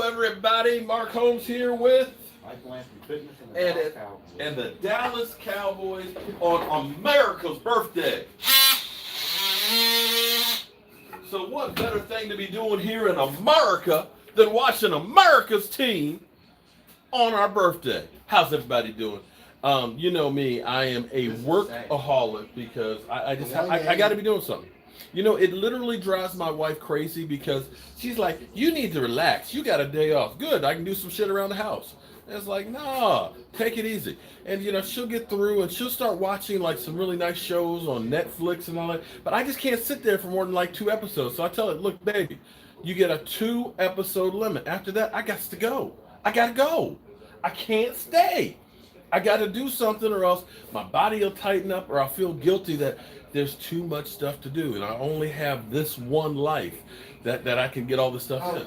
everybody. Mark Holmes here with and the Dallas Cowboys on America's birthday. So what better thing to be doing here in America than watching America's team on our birthday? How's everybody doing? You know me, I am a workaholic because I got to be doing something. You know, it literally drives my wife crazy because she's like, you need to relax. You got a day off. Good, I can do some shit around the house. And it's like, nah, take it easy. And, you know, she'll get through and she'll start watching like some really nice shows on Netflix and all that. But I just can't sit there for more than like 2 episodes. So I tell her, look, baby, you get a 2-episode limit. After that, I got to go. I got to go. I can't stay. I got to do something or else my body will tighten up or I'll feel guilty that there's too much stuff to do. And I only have this one life that I can get all this stuff in.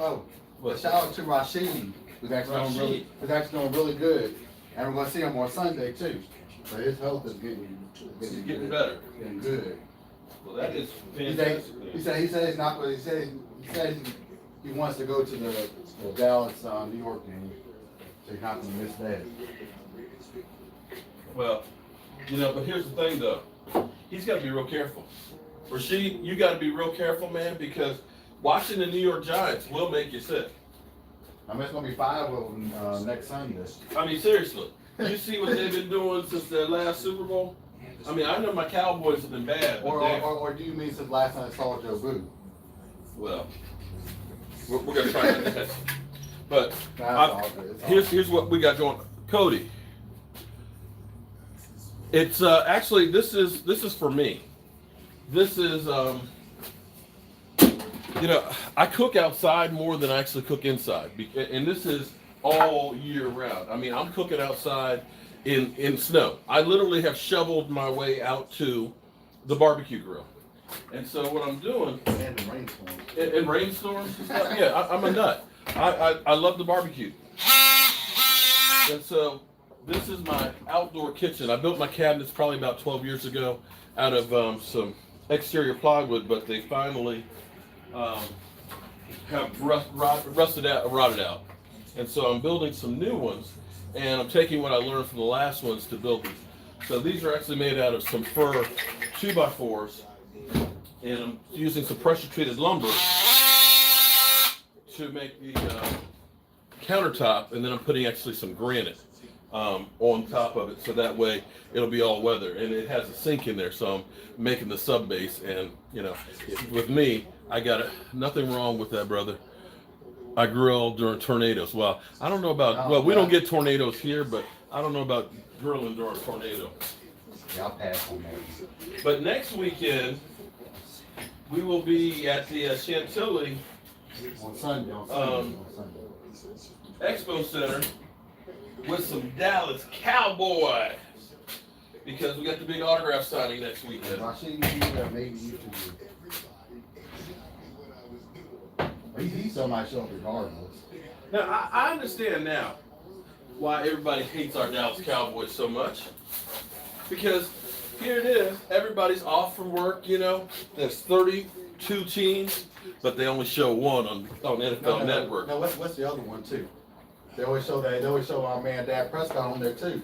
Shout out to Rashid, who's actually doing really good. And we're going to see him on Sunday, too. So his health is getting better. Getting good. Well, that is fantastic. He said he's not going to, he said he wants to go to the Dallas, New York game. So he's not going to miss that. Well, you know, but here's the thing, though. He's got to be real careful. Rashid, you got to be real careful, man, because watching the New York Giants will make you sick. I mean, it's going to be 5 of them next Sunday. I mean, seriously. You see what they've been doing since their last Super Bowl? I mean, I know my Cowboys have been bad. Or do you mean since last time I saw Jobu? Well, we're going to try that. But here's what we got going. Cody. It's actually this is for me. This is you know, I cook outside more than I actually cook inside, and this is all year round. I mean, I'm cooking outside in snow. I literally have shoveled my way out to the barbecue grill, and so what I'm doing and rainstorms and rainstorms and stuff. Yeah, I'm a nut. I love the barbecue, and so. This is my outdoor kitchen. I built my cabinets probably about 12 years ago out of some exterior plywood, but they finally have rotted out. And so I'm building some new ones, and I'm taking what I learned from the last ones to build these. So these are actually made out of some fir 2x4s, and I'm using some pressure-treated lumber to make the countertop, and then I'm putting actually some granite on top of it, so that way it'll be all weather, and it has a sink in there, so I'm making the sub base. And you know, with me, I got nothing wrong with that, brother. I grill during tornadoes. Well, I don't know about we don't get tornadoes here, but I don't know about grilling during a tornado. Yeah, I'll pass on that. But next weekend we will be at the Chantilly on Sunday. Expo Center with some Dallas Cowboys, because we got the big autograph signing next weekend. He's on my show regardless. Now, I understand now why everybody hates our Dallas Cowboys so much. Because here it is, everybody's off from work, you know. There's 32 teams, but they only show one on NFL Network. No, what's the other one, too? They always show our man Dak Prescott on there too.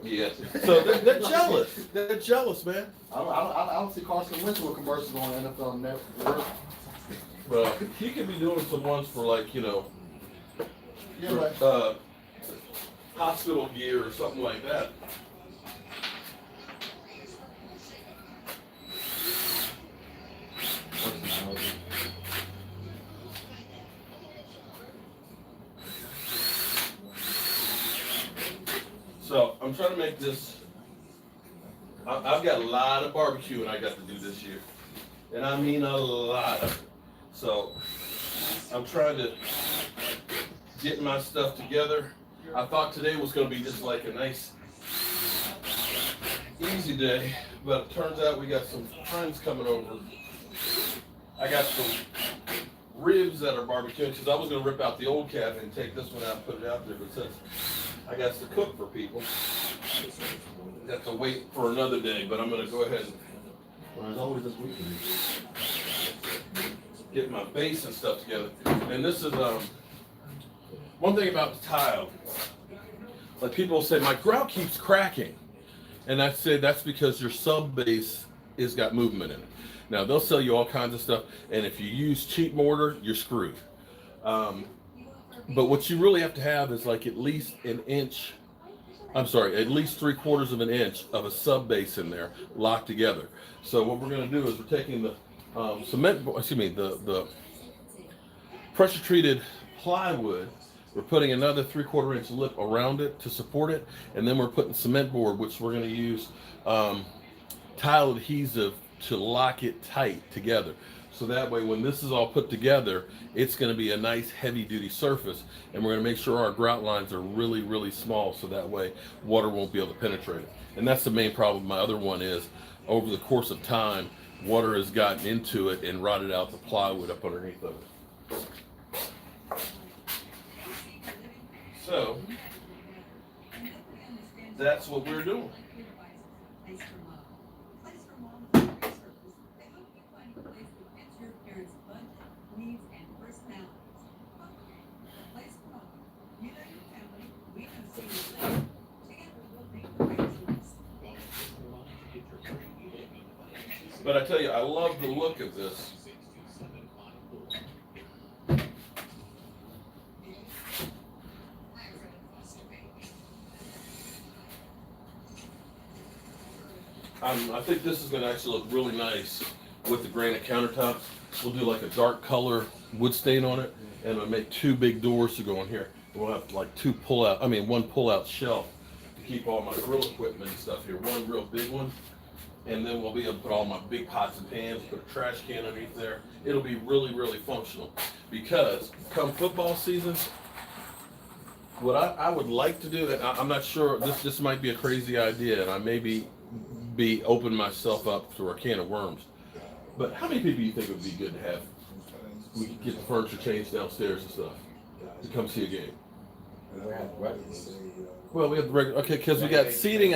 Yes. So they're jealous. They're jealous, man. I don't see Carson Wentz with commercials on NFL Network. Well, he could be doing some ones for like, you know, hospital gear or something like that. So I'm trying to make this. I've got a lot of barbecuing I got to do this year, and I mean a lot of it. So I'm trying to get my stuff together. I thought today was going to be just like a nice, easy day, but it turns out we got some friends coming over. I got some ribs that are barbecuing because I was going to rip out the old cabin and take this one out and put it out there, but since I got to cook for people, I have to wait for another day, but I'm going to go ahead and, well, as always this weekend, get my base and stuff together. And this is One thing about the tile, like people say, my grout keeps cracking. And I said that's because your sub base has got movement in it. Now they'll sell you all kinds of stuff, and if you use cheap mortar, you're screwed. But what you really have to have is like at least an inch. I'm sorry, at least 3/4 of an inch of a sub base in there locked together. So what we're going to do is we're taking the the pressure treated plywood. We're putting another 3/4 inch lip around it to support it, and then we're putting cement board, which we're going to use tile adhesive to lock it tight together. So that way, when this is all put together, it's going to be a nice heavy-duty surface, and we're going to make sure our grout lines are really, really small, so that way water won't be able to penetrate it. And that's the main problem. My other one is, over the course of time, water has gotten into it and rotted out the plywood up underneath of it. So that's what we're doing. But I tell you, I love the look of this. I think this is going to actually look really nice with the granite countertops. We'll do like a dark color wood stain on it, and we'll make 2 big doors to go in here. We'll have like one pull-out shelf to keep all my grill equipment and stuff here. One real big one, and then we'll be able to put all my big pots and pans, put a trash can underneath there. It'll be really, really functional, because come football season, what I would like to do, and I'm not sure, this might be a crazy idea, and I may be opening myself up to a can of worms. But how many people do you think it would be good to have? We could get the furniture changed downstairs and stuff to come see a game. Well, we have the regular, okay, because we got seating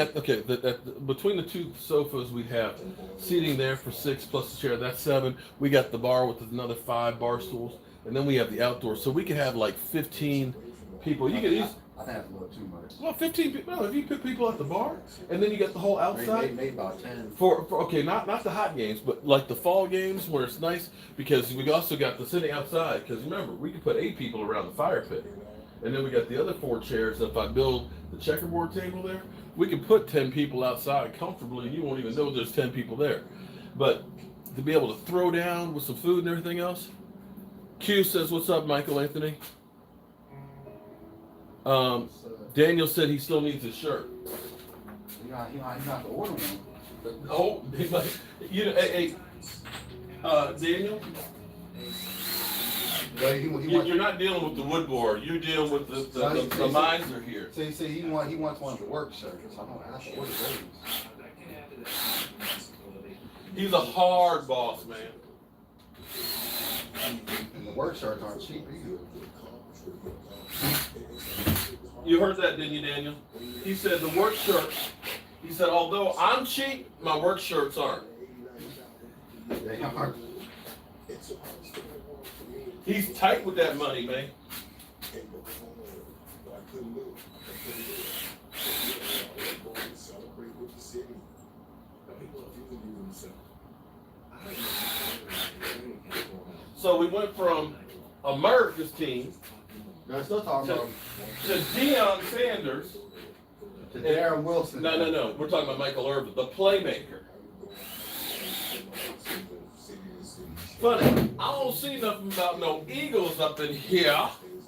between the 2 sofas, we have seating there for 6 plus the chair, that's 7. We got the bar with another 5 bar stools, and then we have the outdoor, so we could have like 15 people. You could use. I think that's a little too much. Well, 15 people. No, if you put people at the bar, and then you get the whole outside. Maybe about 10. For okay, not the hot games, but like the fall games where it's nice, because we also got the sitting outside. Because remember, we could put 8 people around the fire pit, and then we got the other 4 chairs. If I build the checkerboard table there, we can put 10 people outside comfortably, and you won't even know there's 10 people there. But to be able to throw down with some food and everything else. Q says, "What's up, Michael Anthony?" Daniel said he still needs his shirt. You got to order one. Oh, hey, Daniel, you're not dealing with the wood board. You're dealing with the miser here. See, he wants one of the work shirts. I don't have to order those. He's a hard boss, man. And the work shirts aren't cheap either. You heard that, didn't you, Daniel? He said the work shirts. He said, although I'm cheap, my work shirts aren't. They aren't. He's tight with that money, man. So we went from America's team They're still talking about to Deion Sanders. to Darren Wilson. No. We're talking about Michael Irvin, the playmaker. Funny, I don't see nothing about no Eagles up in here.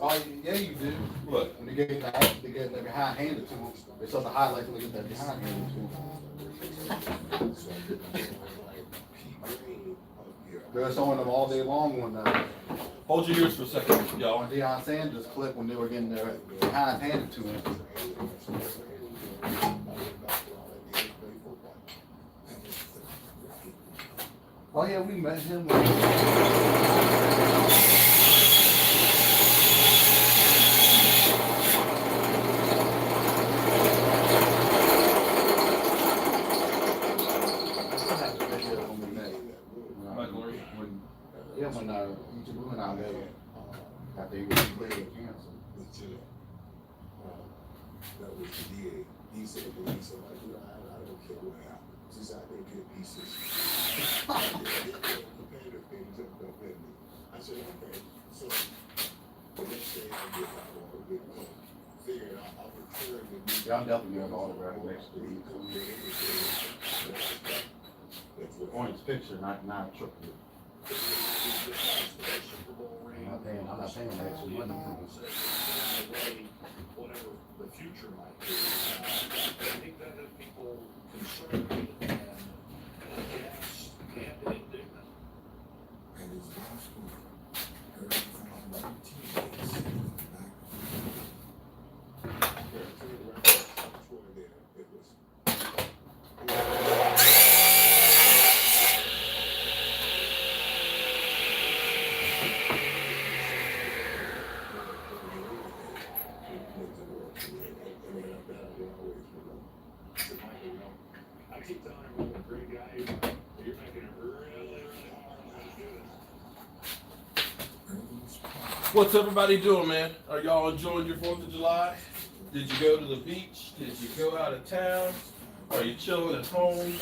Oh, yeah, you do. What? When they get that behind handed to them, they show the highlights when they get that behind handed to them. They're showing them all day long when Hold your ears for a second, y'all. on Deion Sanders' clip when they were getting their behind handed to him. Oh yeah, we met him. When I met him after he was playing with cancer. That was the DA. He said, like, I don't care what happens. He's out there getting pieces. Competitive thing jumped up in me. I said, okay, so the next day I get out on a big one. Figured I'll return with me. Yeah, I'm definitely going to autograph next to you. On his picture, not triple. I'm not paying extra money for this. Whatever the future might be. I think that has people concerned and aghast and indignant. And his gospel heard from my teammates. It was. I keep telling everyone, a great guy, you're making it really hard. What's everybody doing, man? Are y'all enjoying your 4th of July? Did you go to the beach? Did you go out of town? Are you chilling at home?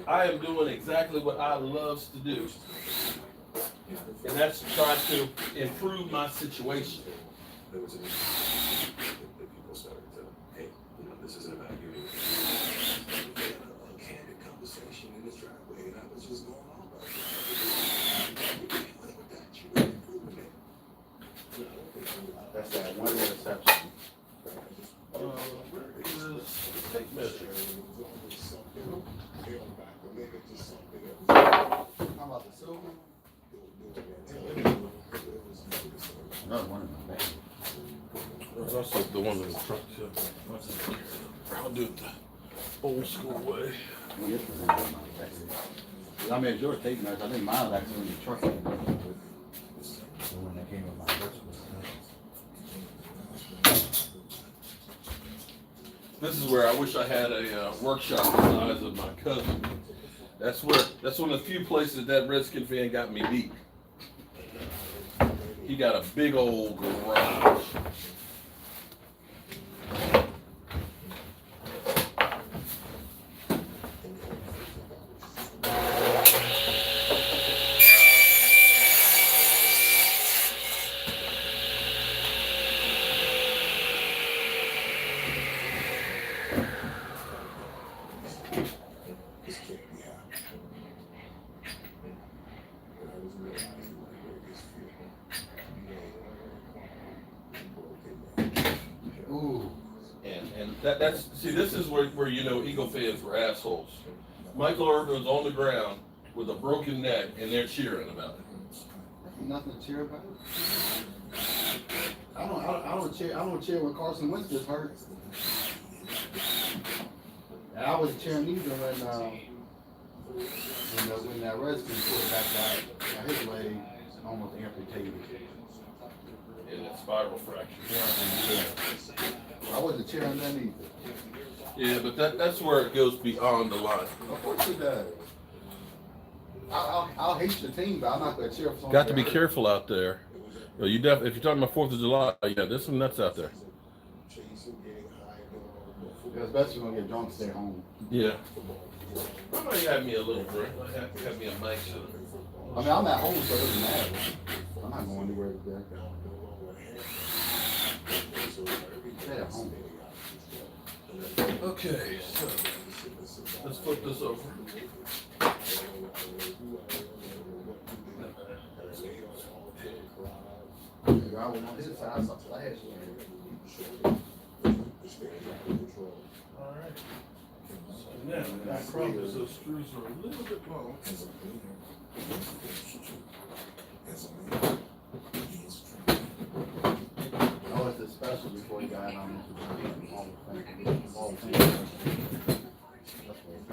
I am doing exactly what I loves to do. And that's to try to improve my situation. There was an people started to, hey, this isn't about you. We had a candid conversation in his driveway, and I was just going on about that. That's that one interception. Where is tape measure? How about the silver? Another one in my bag. There's also the one in the truck too. I'll do it the old school way. I mean, it's your tape measure. I think mine was actually in the truck. The one that came with my first one. This is where I wish I had a workshop the size of my cousin. That's one of the few places that Redskin fan got me beat. He got a big old garage. This is where you know Eagle fans were assholes. Michael Irvin was on the ground with a broken neck, and they're cheering about it. Nothing to cheer about. I don't cheer when Carson Wentz gets hurt. And I wasn't cheering either when that Redskins quarterback got his leg almost amputated. And a spiral fracture. Yeah. I wasn't cheering that either. Yeah, but that's where it goes beyond the line. Of course it does. I'll hate your team, but I'm not going to cheer for someone. Got to be careful out there. Well, if you're talking about 4th of July, yeah, there's some nuts out there. Yeah, especially when you get drunk, stay home. Yeah. I might have me a little drink. I might have me a mic. I mean, I'm at home, so it doesn't matter. I'm not going anywhere today. Stay at home. Okay, so let's flip this over. I went on his side last year. All right. So now, that crumbles, those screws are a little bit long. Oh, it's a special before he got on all the things. That's what it is.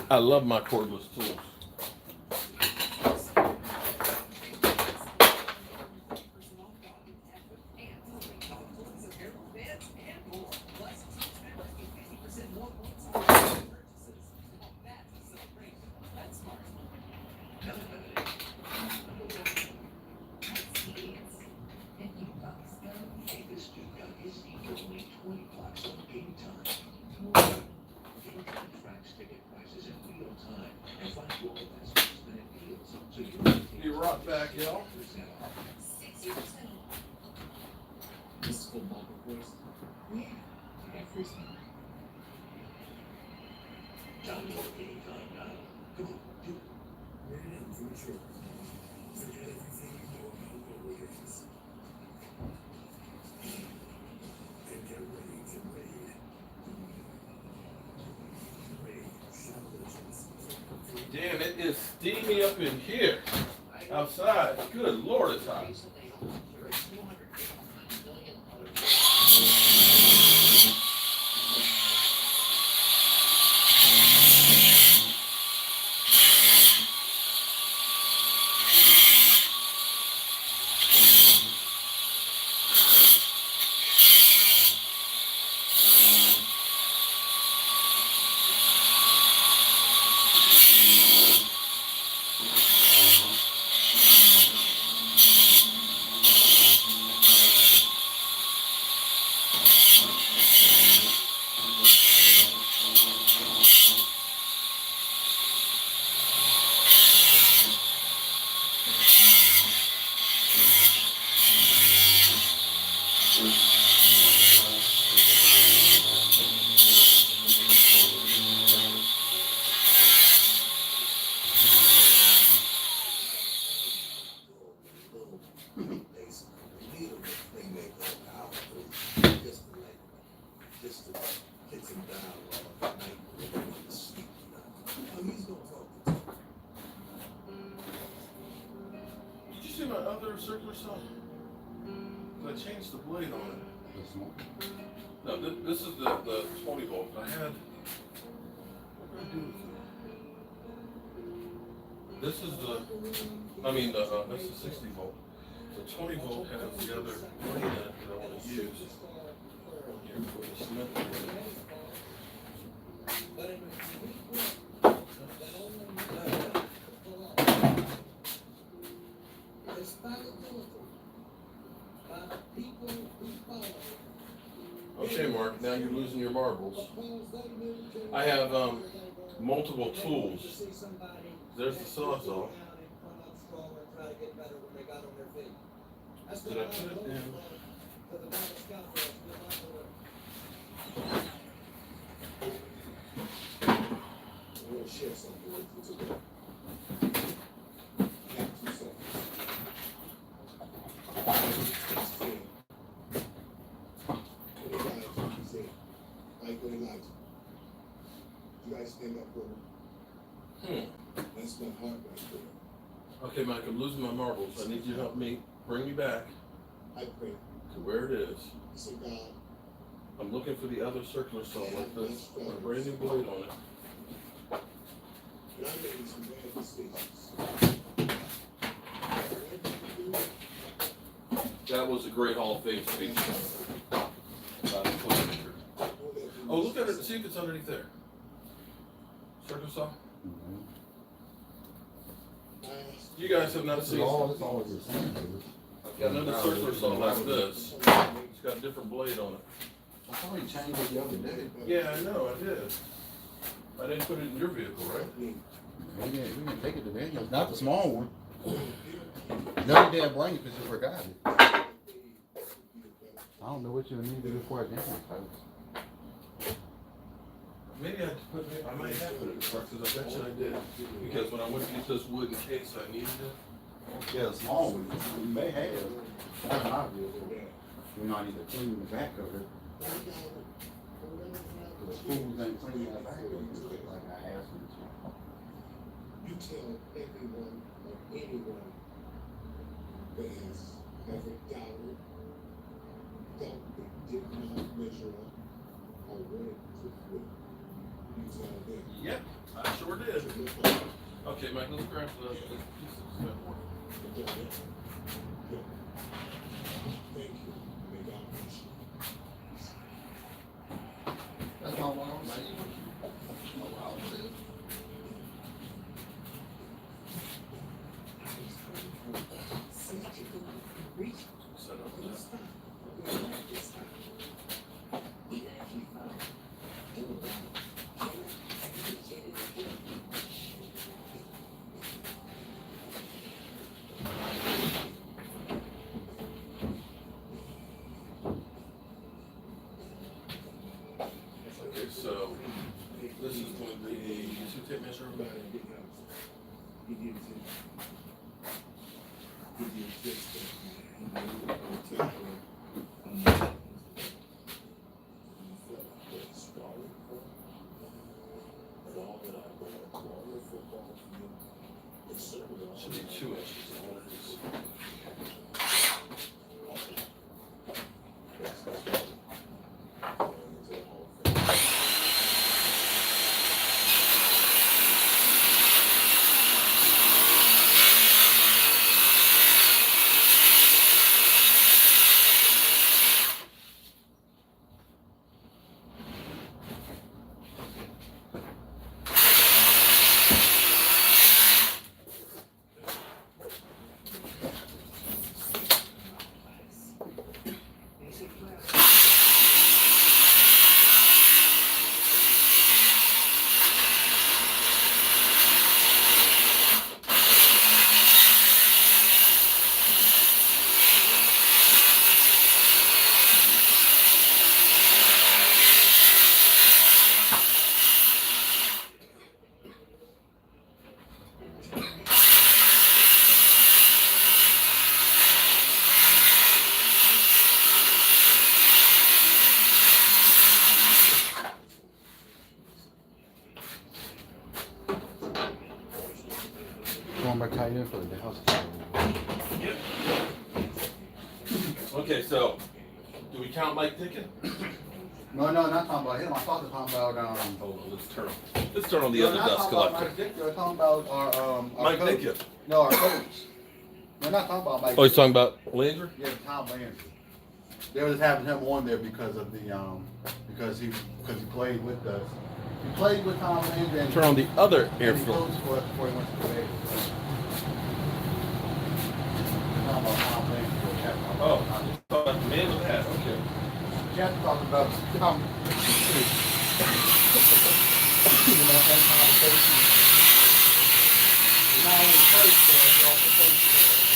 I love my cordless tools. Be right back, y'all. Damn, it is steamy up in here. Outside. Good Lord, it's hot. Did you see my other circular saw? I changed the blade on it. No, this is the 20 volt. I had. What did I do with it? This is the. I mean, that's the 60 volt. The 20 volt has the other blade in it that I want to use. Here for the cement. Okay, Mark, now you're losing your marbles. I have multiple tools. There's the sawzall. Did I put it in? We'll share something with you today. You guys stand up for me. That's my heart right there. Okay, Mike, I'm losing my marbles. I need you to help me bring me back I pray. to where it is. So God, I'm looking for the other circular saw like this with a brand new blade on it. and I made some bad decisions. That was a great Hall of Fame speech. Oh, look at it. See if it's underneath there. Circular saw. You guys have not seen. That's all you're saying. Got another circular saw like this. It's got a different blade on it. I thought you changed it the other day. Yeah, I know, I did. I didn't put it in your vehicle, right? We can take it to Daniel's, not the small one. No, you didn't bring it because you forgot it. I don't know what you need to do for a Daniel's house. Maybe I might have put it in the car because I bet you I did. Because when I went to get this wooden case, I needed it. Yeah, the small one, you may have. That's my vehicle. We might need to clean the back of it. The spools ain't clean that back of it, like I asked them to. You tell everyone or anyone that has ever doubted, thought they did not measure up, or wanted to quit. He's all there. Yep, I sure did. Okay, Mike, let's grab the piece of cement board. Thank you. May God bless you. That's my wild man. My wild man. Set up this. Okay, so this is going to be a two-tape measure. Should be 2 inches. Going back tight end for the Dallas Cowboys. Yep. Okay, so do we count Mike Dickens? No, not talking about him. I thought talking about Hold on, let's turn on the other not dust talking about collector. Mike Dickens. We're talking about our Mike coach. Dickens. No, our coach. We're not talking about Mike. Oh, he's talking about Landry? Yeah, Tom Landry. They were just having him on there because of the because he played with us. He played with Tom Landry and Turn on the other and he airflow. coached for us before he went to the Bears. Talking about Tom Landry. Oh, he's talking about the man with the hat. Okay. Jeff talking about Tom. That conversation. Not only played for us, he also coached for us.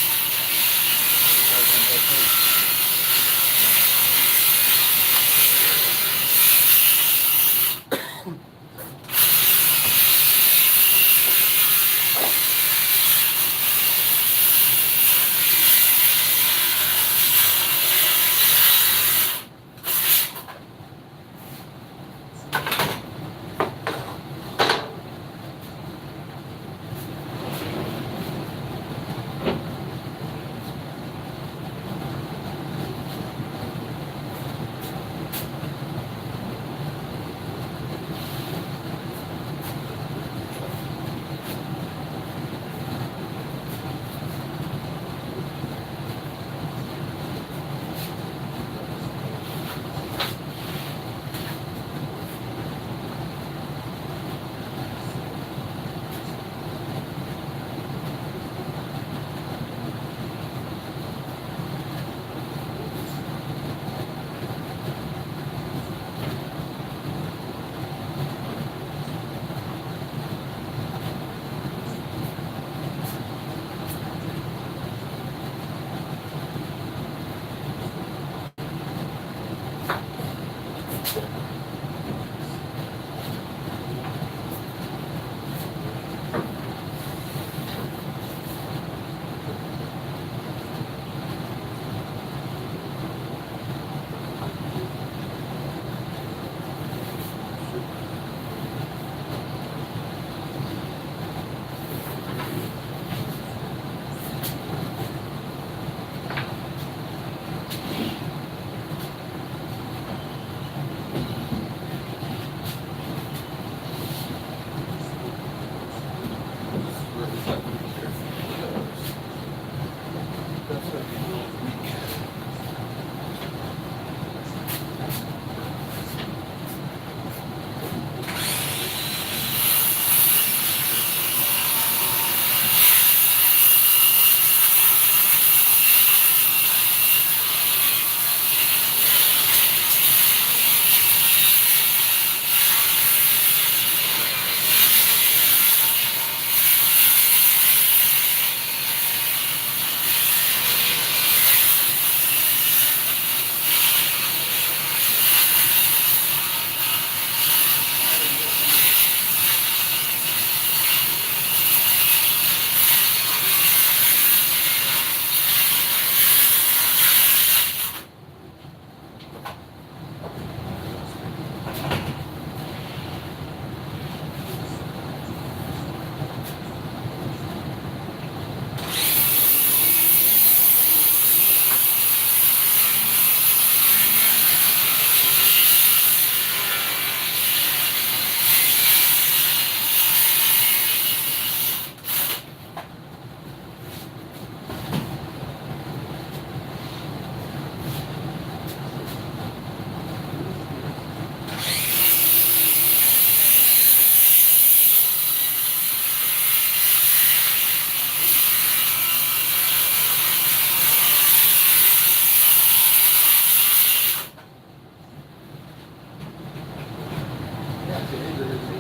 actually injured his knee.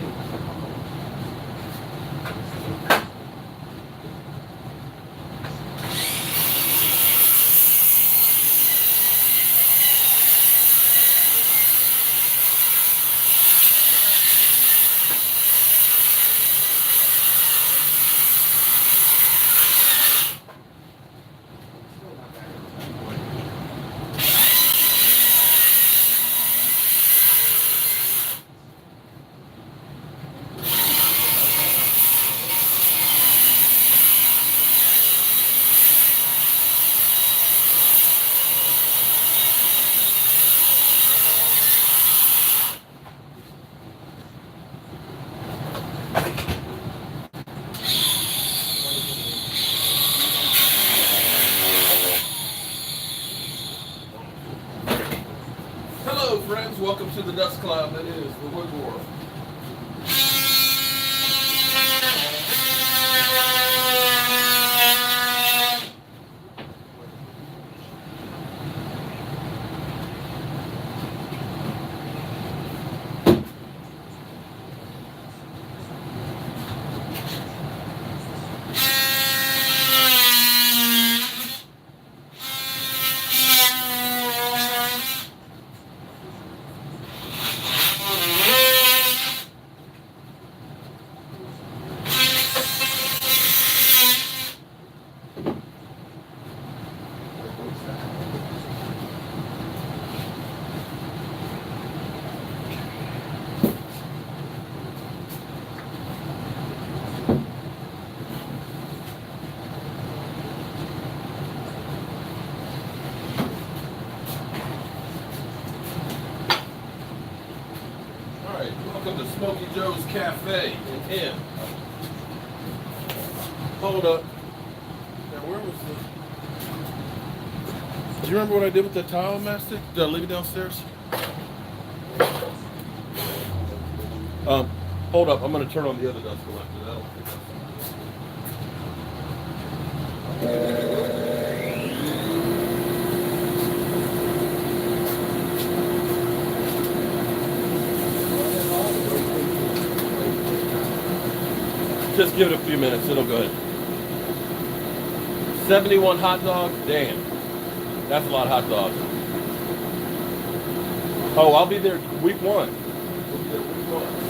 Hello, friends. Welcome to the dust cloud that is the wood world. Welcome to Smokey Joe's Cafe in M. Hold up. Now, where was the... Do you remember what I did with the tile mastic? Did I leave it downstairs? Hold up. I'm going to turn on the other dust collector. That'll pick up. Just give it a few minutes, it'll go ahead. 71 hot dogs? Damn. That's a lot of hot dogs. Oh, I'll be there week 1. We'll be there week 1.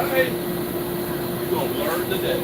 right. You're going to learn today.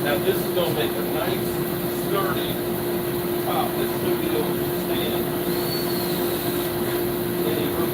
Now this is going to make a nice, sturdy top. This should be able to stand any roof.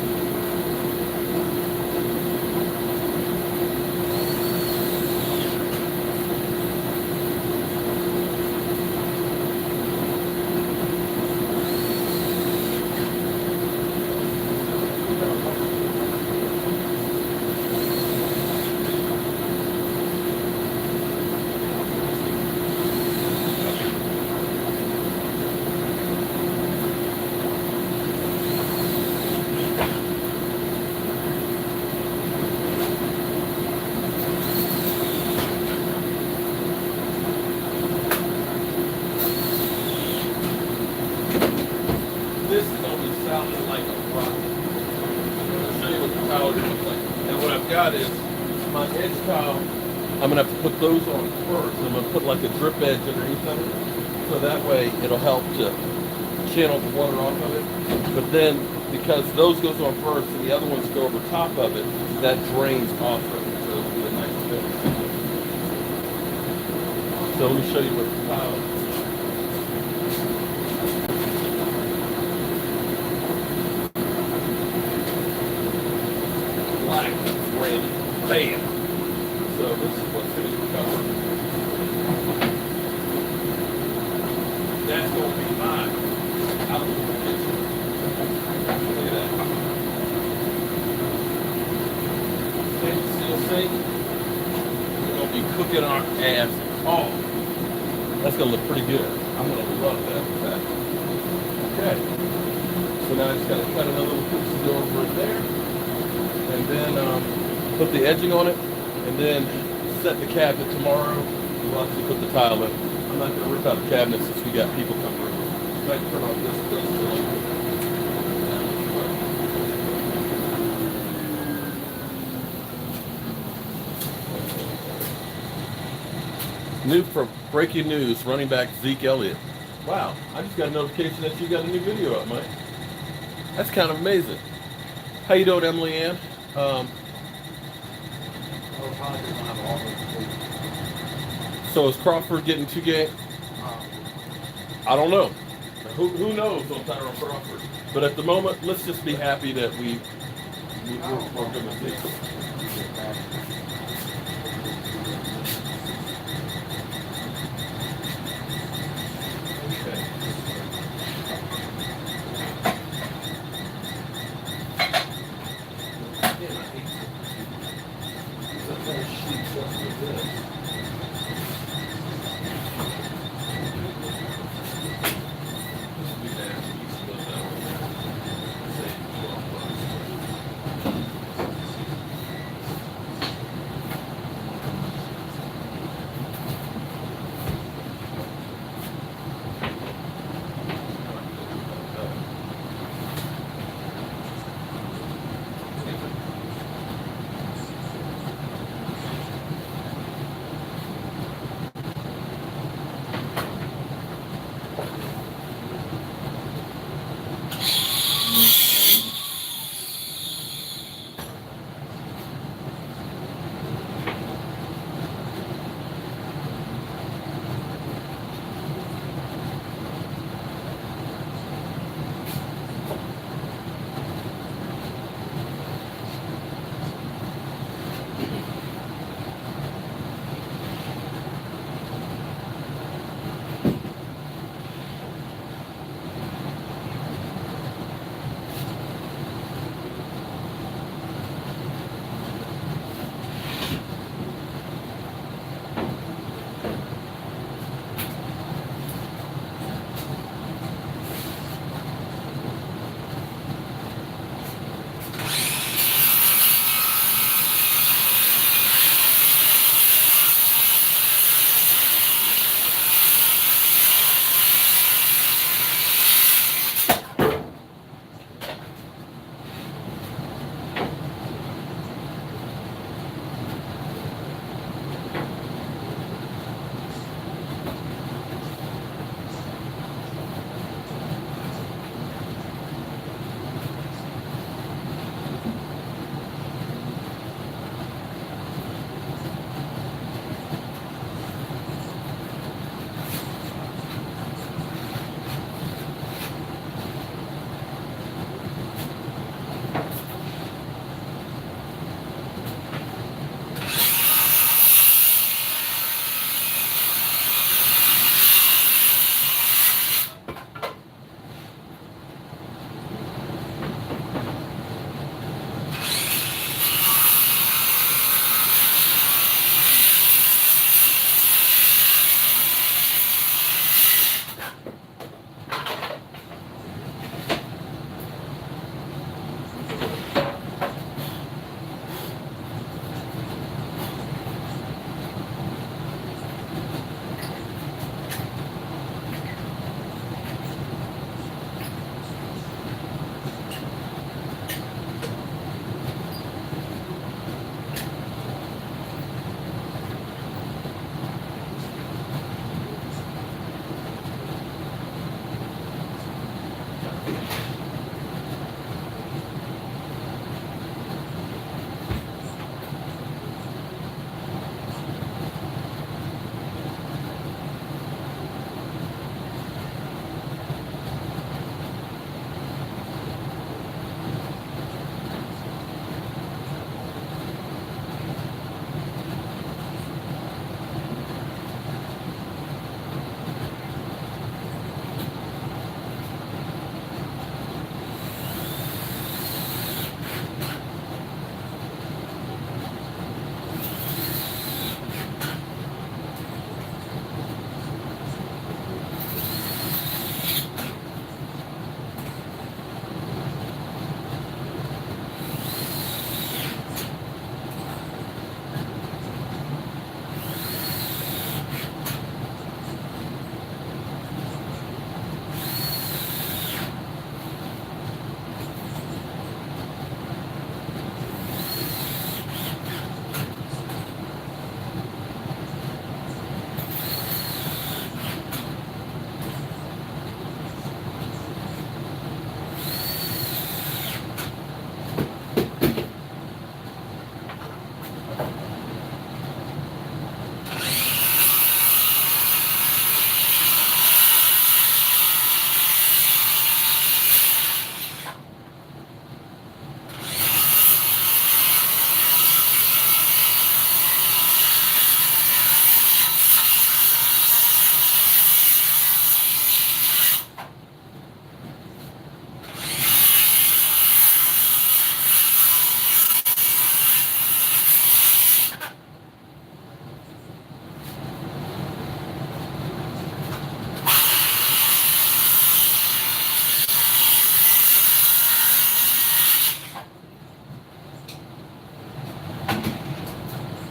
This is going to be sounding like a rock. I'll show you what the tile looks like. And what I've got is my edge tile. I'm going to have to put those on first. I'm going to put like a drip edge underneath of it. So that way it'll help to channel the water off of it. But then because those goes on first and the other ones go over top of it, that drains off of it. So it'll be a nice fit. So let me show you what the tile is. Black, granite, bam. So this is what's going to be covered. That's going to be mine. Out of the kitchen. Look at that. Stainless steel sink. We're going to be cooking our ass off. That's going to look pretty good. I'm going to love that. Okay. So now I just got to cut another little piece of steel over it there. And then put the edging on it, and then set the cabinet tomorrow. We'll actually put the tile in. I'm not going to rip out the cabinet since we got people coming through. I can turn off this. New from breaking news: running back Zeke Elliott. Wow! I just got a notification that you got a new video up, Mike. That's kind of amazing. How you doing, Emily Ann? So is Crawford getting 2 games? I don't know. Who knows on Tyrone Crawford? But at the moment, let's just be happy that we're good with this.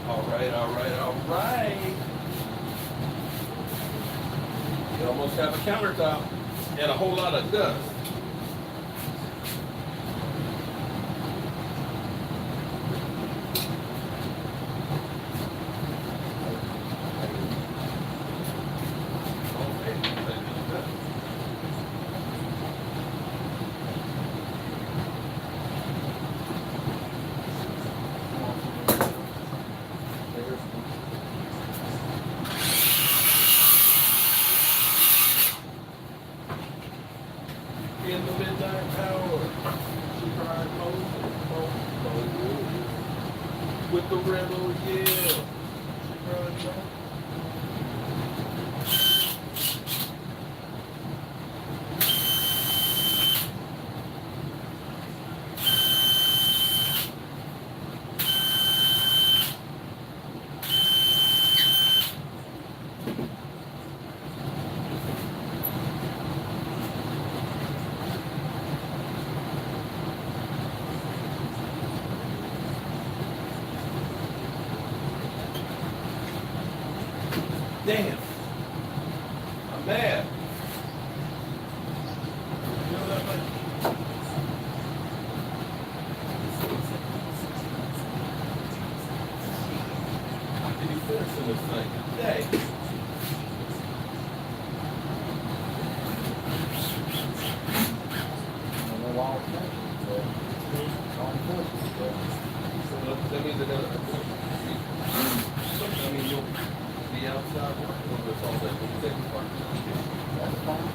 All right, all right, all right. You almost have a countertop and a whole lot of dust. In the midnight hour, she cried Holmes, with the rebel yell. She cried Holmes. Damn. I'm mad. You know that, man? How can you finish in this thing today? I don't know why it's happening, but So that means they're I mean, you'll be outside working with us all day. When you take the part, that's fine.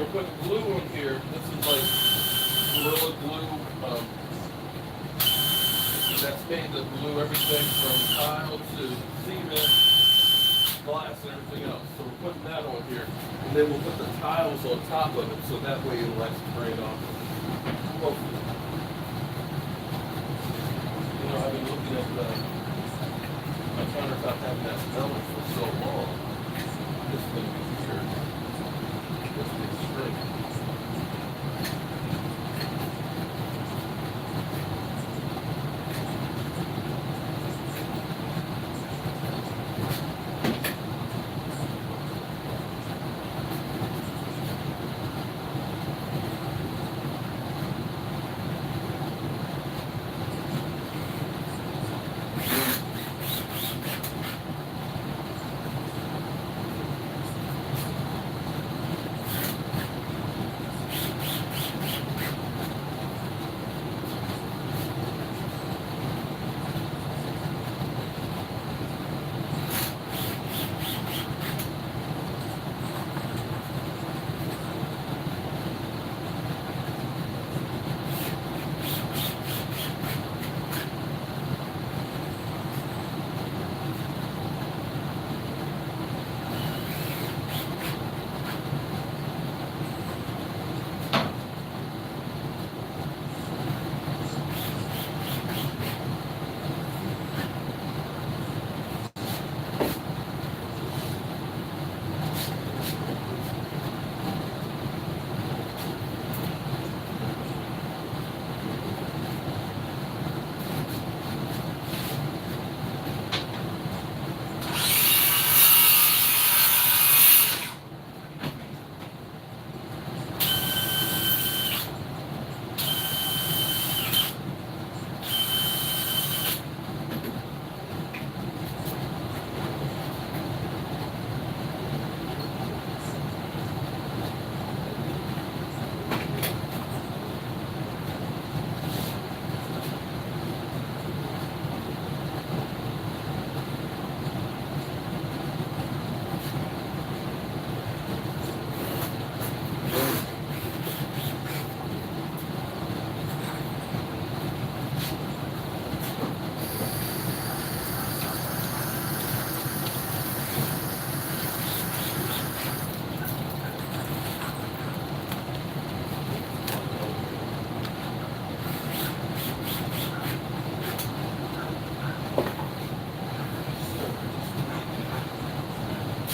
we're putting glue on here. This is like Gorilla Glue. That's made to glue everything from tile to cement, glass, and everything else. So we're putting that on here. And then we'll put the tiles on top of it so that way it'll actually drain off. Hopefully. You know, I've been looking at my countertop having that smell for so long. This is going to be weird. This is extreme.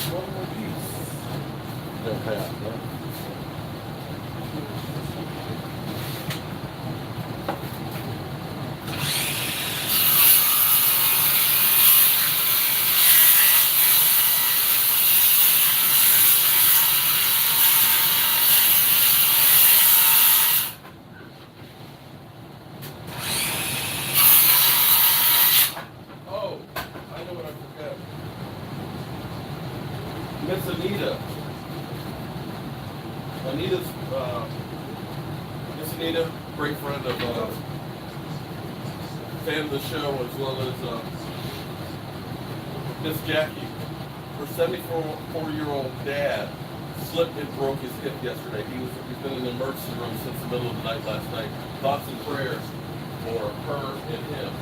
One more piece. They'll pay out, yeah. Oh, I know what I forgot. Miss Anita. Miss Anita, great friend of, fan of the show, as well as Miss Jackie. Her 74-year-old dad slipped and broke his hip yesterday. He's been in the emergency room since the middle of the night last night. Thoughts and prayers for her and him.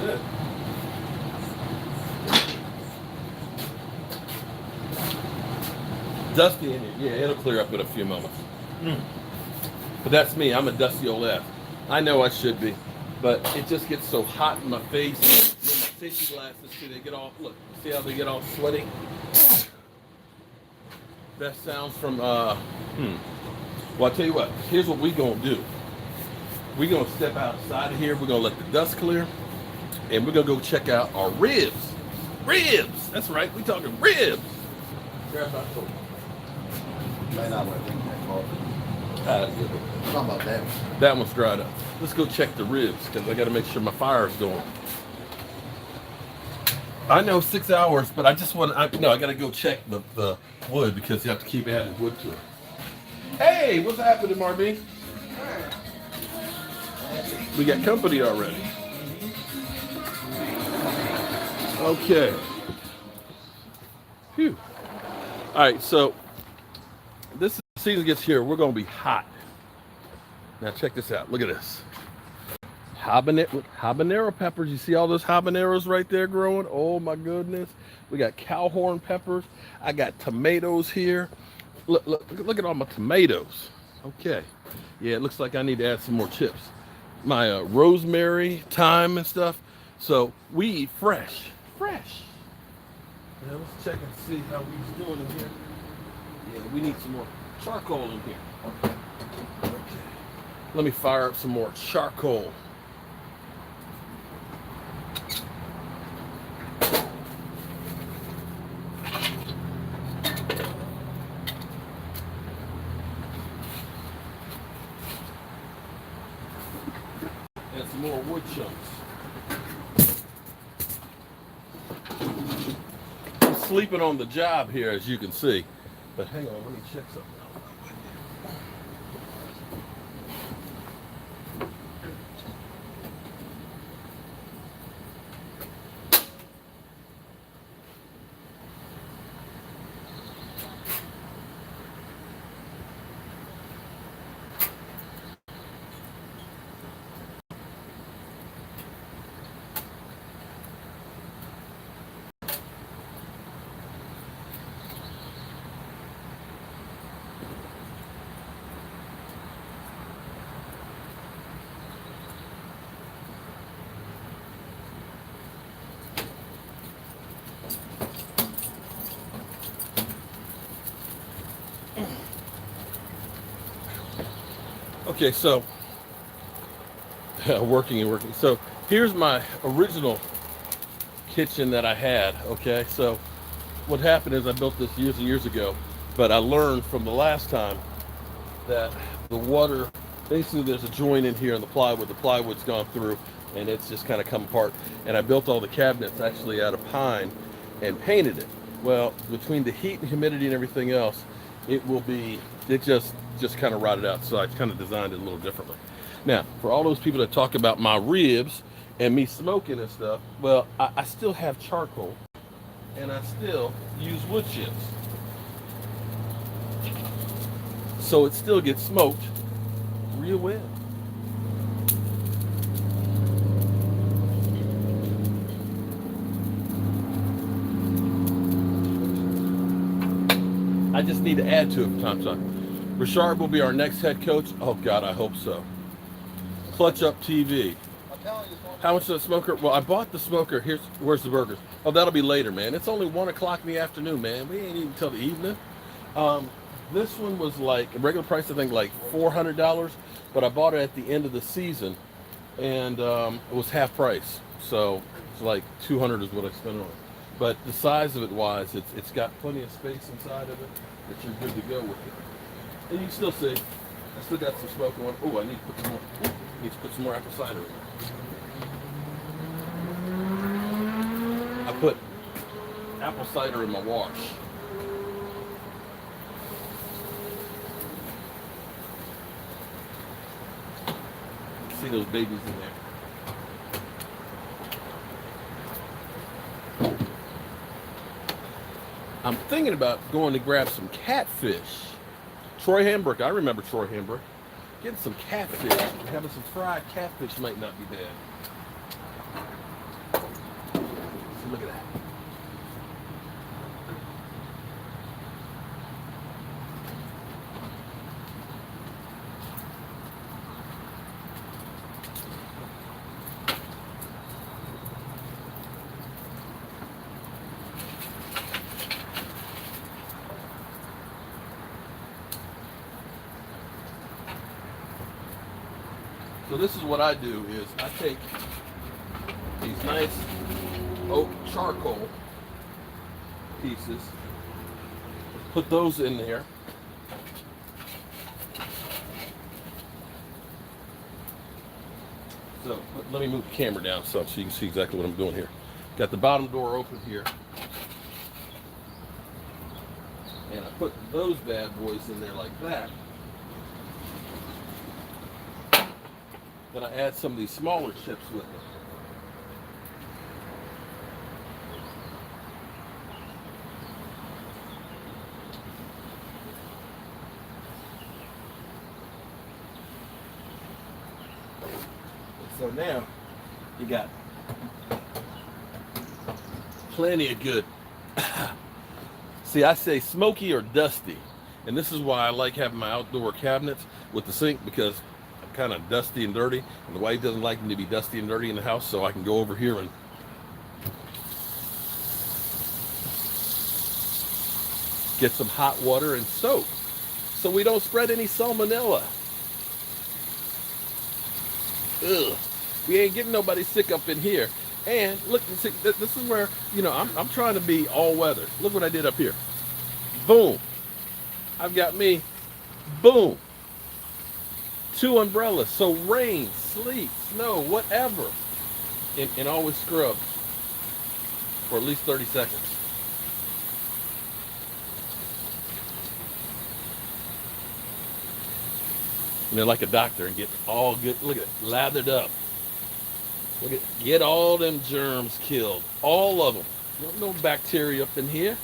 it. Dusty in here. Yeah, it'll clear up in a few moments. But that's me. I'm a dusty old ass. I know I should be, but it just gets so hot in my face. And my safety glasses, see, they get all, look, see how they get all sweaty? Best sounds from, Well, I'll tell you what. Here's what we gonna do. We're gonna step outside of here. We're gonna let the dust clear, and we're gonna go check out our ribs. Ribs. That's right. We talking ribs. Grab my coat. May not want to drink that coffee. That's good. I'm talking about that one. That one's dried up. Let's go check the ribs because I got to make sure my fire's going. I know 6 hours, but I just want to. I got to go check the wood because you have to keep adding wood to it. Hey, what's happening, Marby? We got company already. Okay. Phew. All right, so this season gets here, we're going to be hot. Now check this out. Look at this. Habanero peppers. You see all those habaneros right there growing? Oh my goodness. We got cowhorn peppers. I got tomatoes here. Look at all my tomatoes. Okay. Yeah, it looks like I need to add some more chips. My rosemary, thyme and stuff. So we eat fresh. Fresh. Now let's check and see how we're doing in here. Yeah, we need some more charcoal in here. Okay. Let me fire up some more charcoal. And some more wood chunks. I'm sleeping on the job here, as you can see. But hang on, let me check something out. Okay, so working. So here's my original kitchen that I had. Okay, so what happened is I built this years and years ago, but I learned from the last time that the water, basically there's a joint in here in the plywood's gone through and it's just kind of come apart. And I built all the cabinets actually out of pine and painted it. Well, between the heat and humidity and everything else, it just kind of rotted out. So I kind of designed it a little differently. Now, for all those people that talk about my ribs and me smoking and stuff, well, I still have charcoal and I still use wood chips. So it still gets smoked real well. I just need to add to it from time to time. Richard will be our next head coach. Oh God, I hope so. Clutch Up TV. How much is the smoker? Well, I bought the smoker. Where's the burgers? Oh, that'll be later, man. It's only 1 o'clock in the afternoon, man. We ain't even till the evening. This one was like a regular price, I think like $400, but I bought it at the end of the season, and it was half price. So it's like $200 is what I spent on it. But the size of it wise, it's got plenty of space inside of it that you're good to go with it. And you can still see, I still got some smoke on. Oh, I need to put some more apple cider in. I put apple cider in my wash. See those babies in there. I'm thinking about going to grab some catfish. Troy Hambrick, I remember Troy Hambrick. Getting some catfish, having some fried catfish might not be bad. Look at that. So this is what I do is I take these nice oak charcoal pieces, put those in there. So let me move the camera down so you can see exactly what I'm doing here. Got the bottom door open here. And I put those bad boys in there like that. Then I add some of these smaller chips with it. So now you got plenty of good. See, I say smoky or dusty. And this is why I like having my outdoor cabinets with the sink, because I'm kind of dusty and dirty. And the wife doesn't like me to be dusty and dirty in the house, so I can go over here and get some hot water and soap so we don't spread any salmonella. Ugh. We ain't getting nobody sick up in here. And look, see, this is where, you know, I'm trying to be all weather. Look what I did up here. Boom. I've got me, boom, 2 umbrellas. So rain, sleet, snow, whatever. And always scrub for at least 30 seconds. And then like a doctor and get all good, look at it, lathered up. Look at, get all them germs killed, all of them. No bacteria up in here.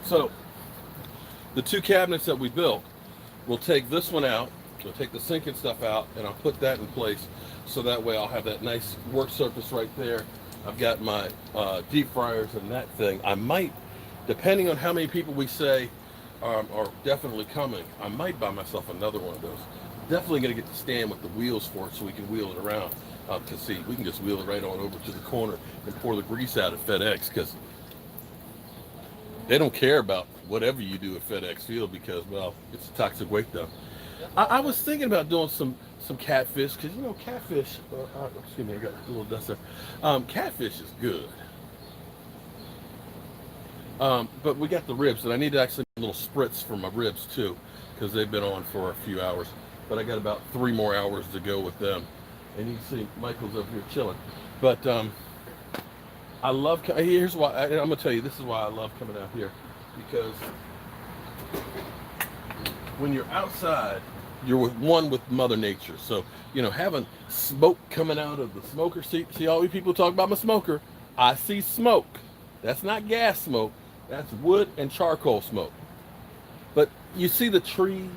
So, the 2 cabinets that we built, we'll take this one out, we'll take the sink and stuff out, and I'll put that in place, so that way I'll have that nice work surface right there. I've got my deep fryers and that thing. I might, depending on how many people we say are definitely coming, I might buy myself another one of those. Definitely going to get the stand with the wheels for it so we can wheel it around. To see, we can just wheel it right on over to the corner and pour the grease out at FedEx, because they don't care about whatever you do at FedEx Field, because, well, it's a toxic weight dump. I was thinking about doing some catfish, because, you know, catfish, excuse me, I got a little dust there. Catfish is good. But we got the ribs, and I need to actually do a little spritz for my ribs too, because they've been on for a few hours. But I got about 3 more hours to go with them. And you can see Michael's over here chilling. But I love, here's why, I'm going to tell you, this is why I love coming out here. Because when you're outside, you're with Mother Nature. So, you know, having smoke coming out of the smoker seat. See, all you people talk about my smoker. I see smoke. That's not gas smoke. That's wood and charcoal smoke. But you see the trees.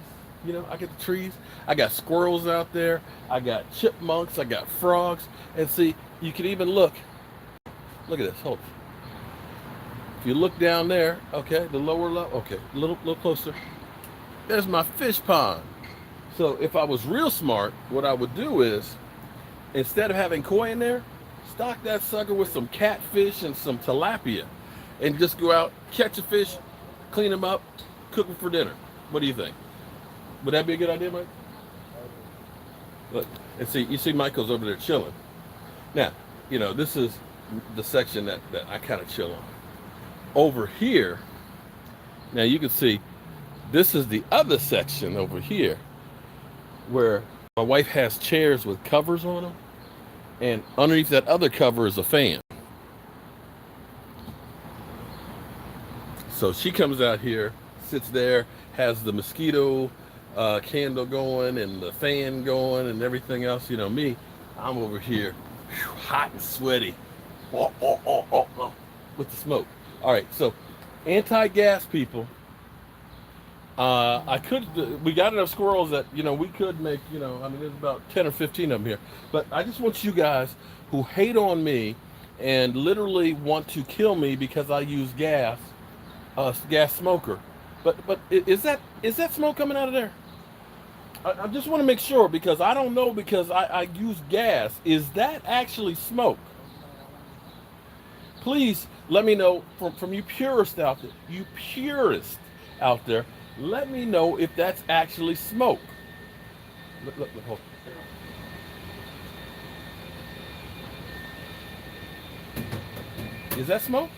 You know, I get the trees. I got squirrels out there. I got chipmunks. I got frogs. And see, you can even look. Look at this. Hold on. If you look down there, okay, the lower level, okay, a little closer. There's my fish pond. So if I was real smart, what I would do is, instead of having koi in there, stock that sucker with some catfish and some tilapia, and just go out, catch a fish, clean them up, cook them for dinner. What do you think? Would that be a good idea, Mike? Look, and see, you see Michael's over there chilling. Now, you know, this is the section that I kind of chill on. Over here, now you can see, this is the other section over here, where my wife has chairs with covers on them, and underneath that other cover is a fan. So she comes out here, sits there, has the mosquito candle going and the fan going and everything else. You know, me, I'm over here hot and sweaty. With the smoke. All right, so anti-gas people. We got enough squirrels that, we could make, there's about 10 or 15 of them here. But I just want you guys who hate on me and literally want to kill me because I use gas smoker. But is that smoke coming out of there? I just want to make sure, because I don't know, because I use gas. Is that actually smoke? Please let me know from you purists out there. Let me know if that's actually smoke. Look, hold on. Is that smoke?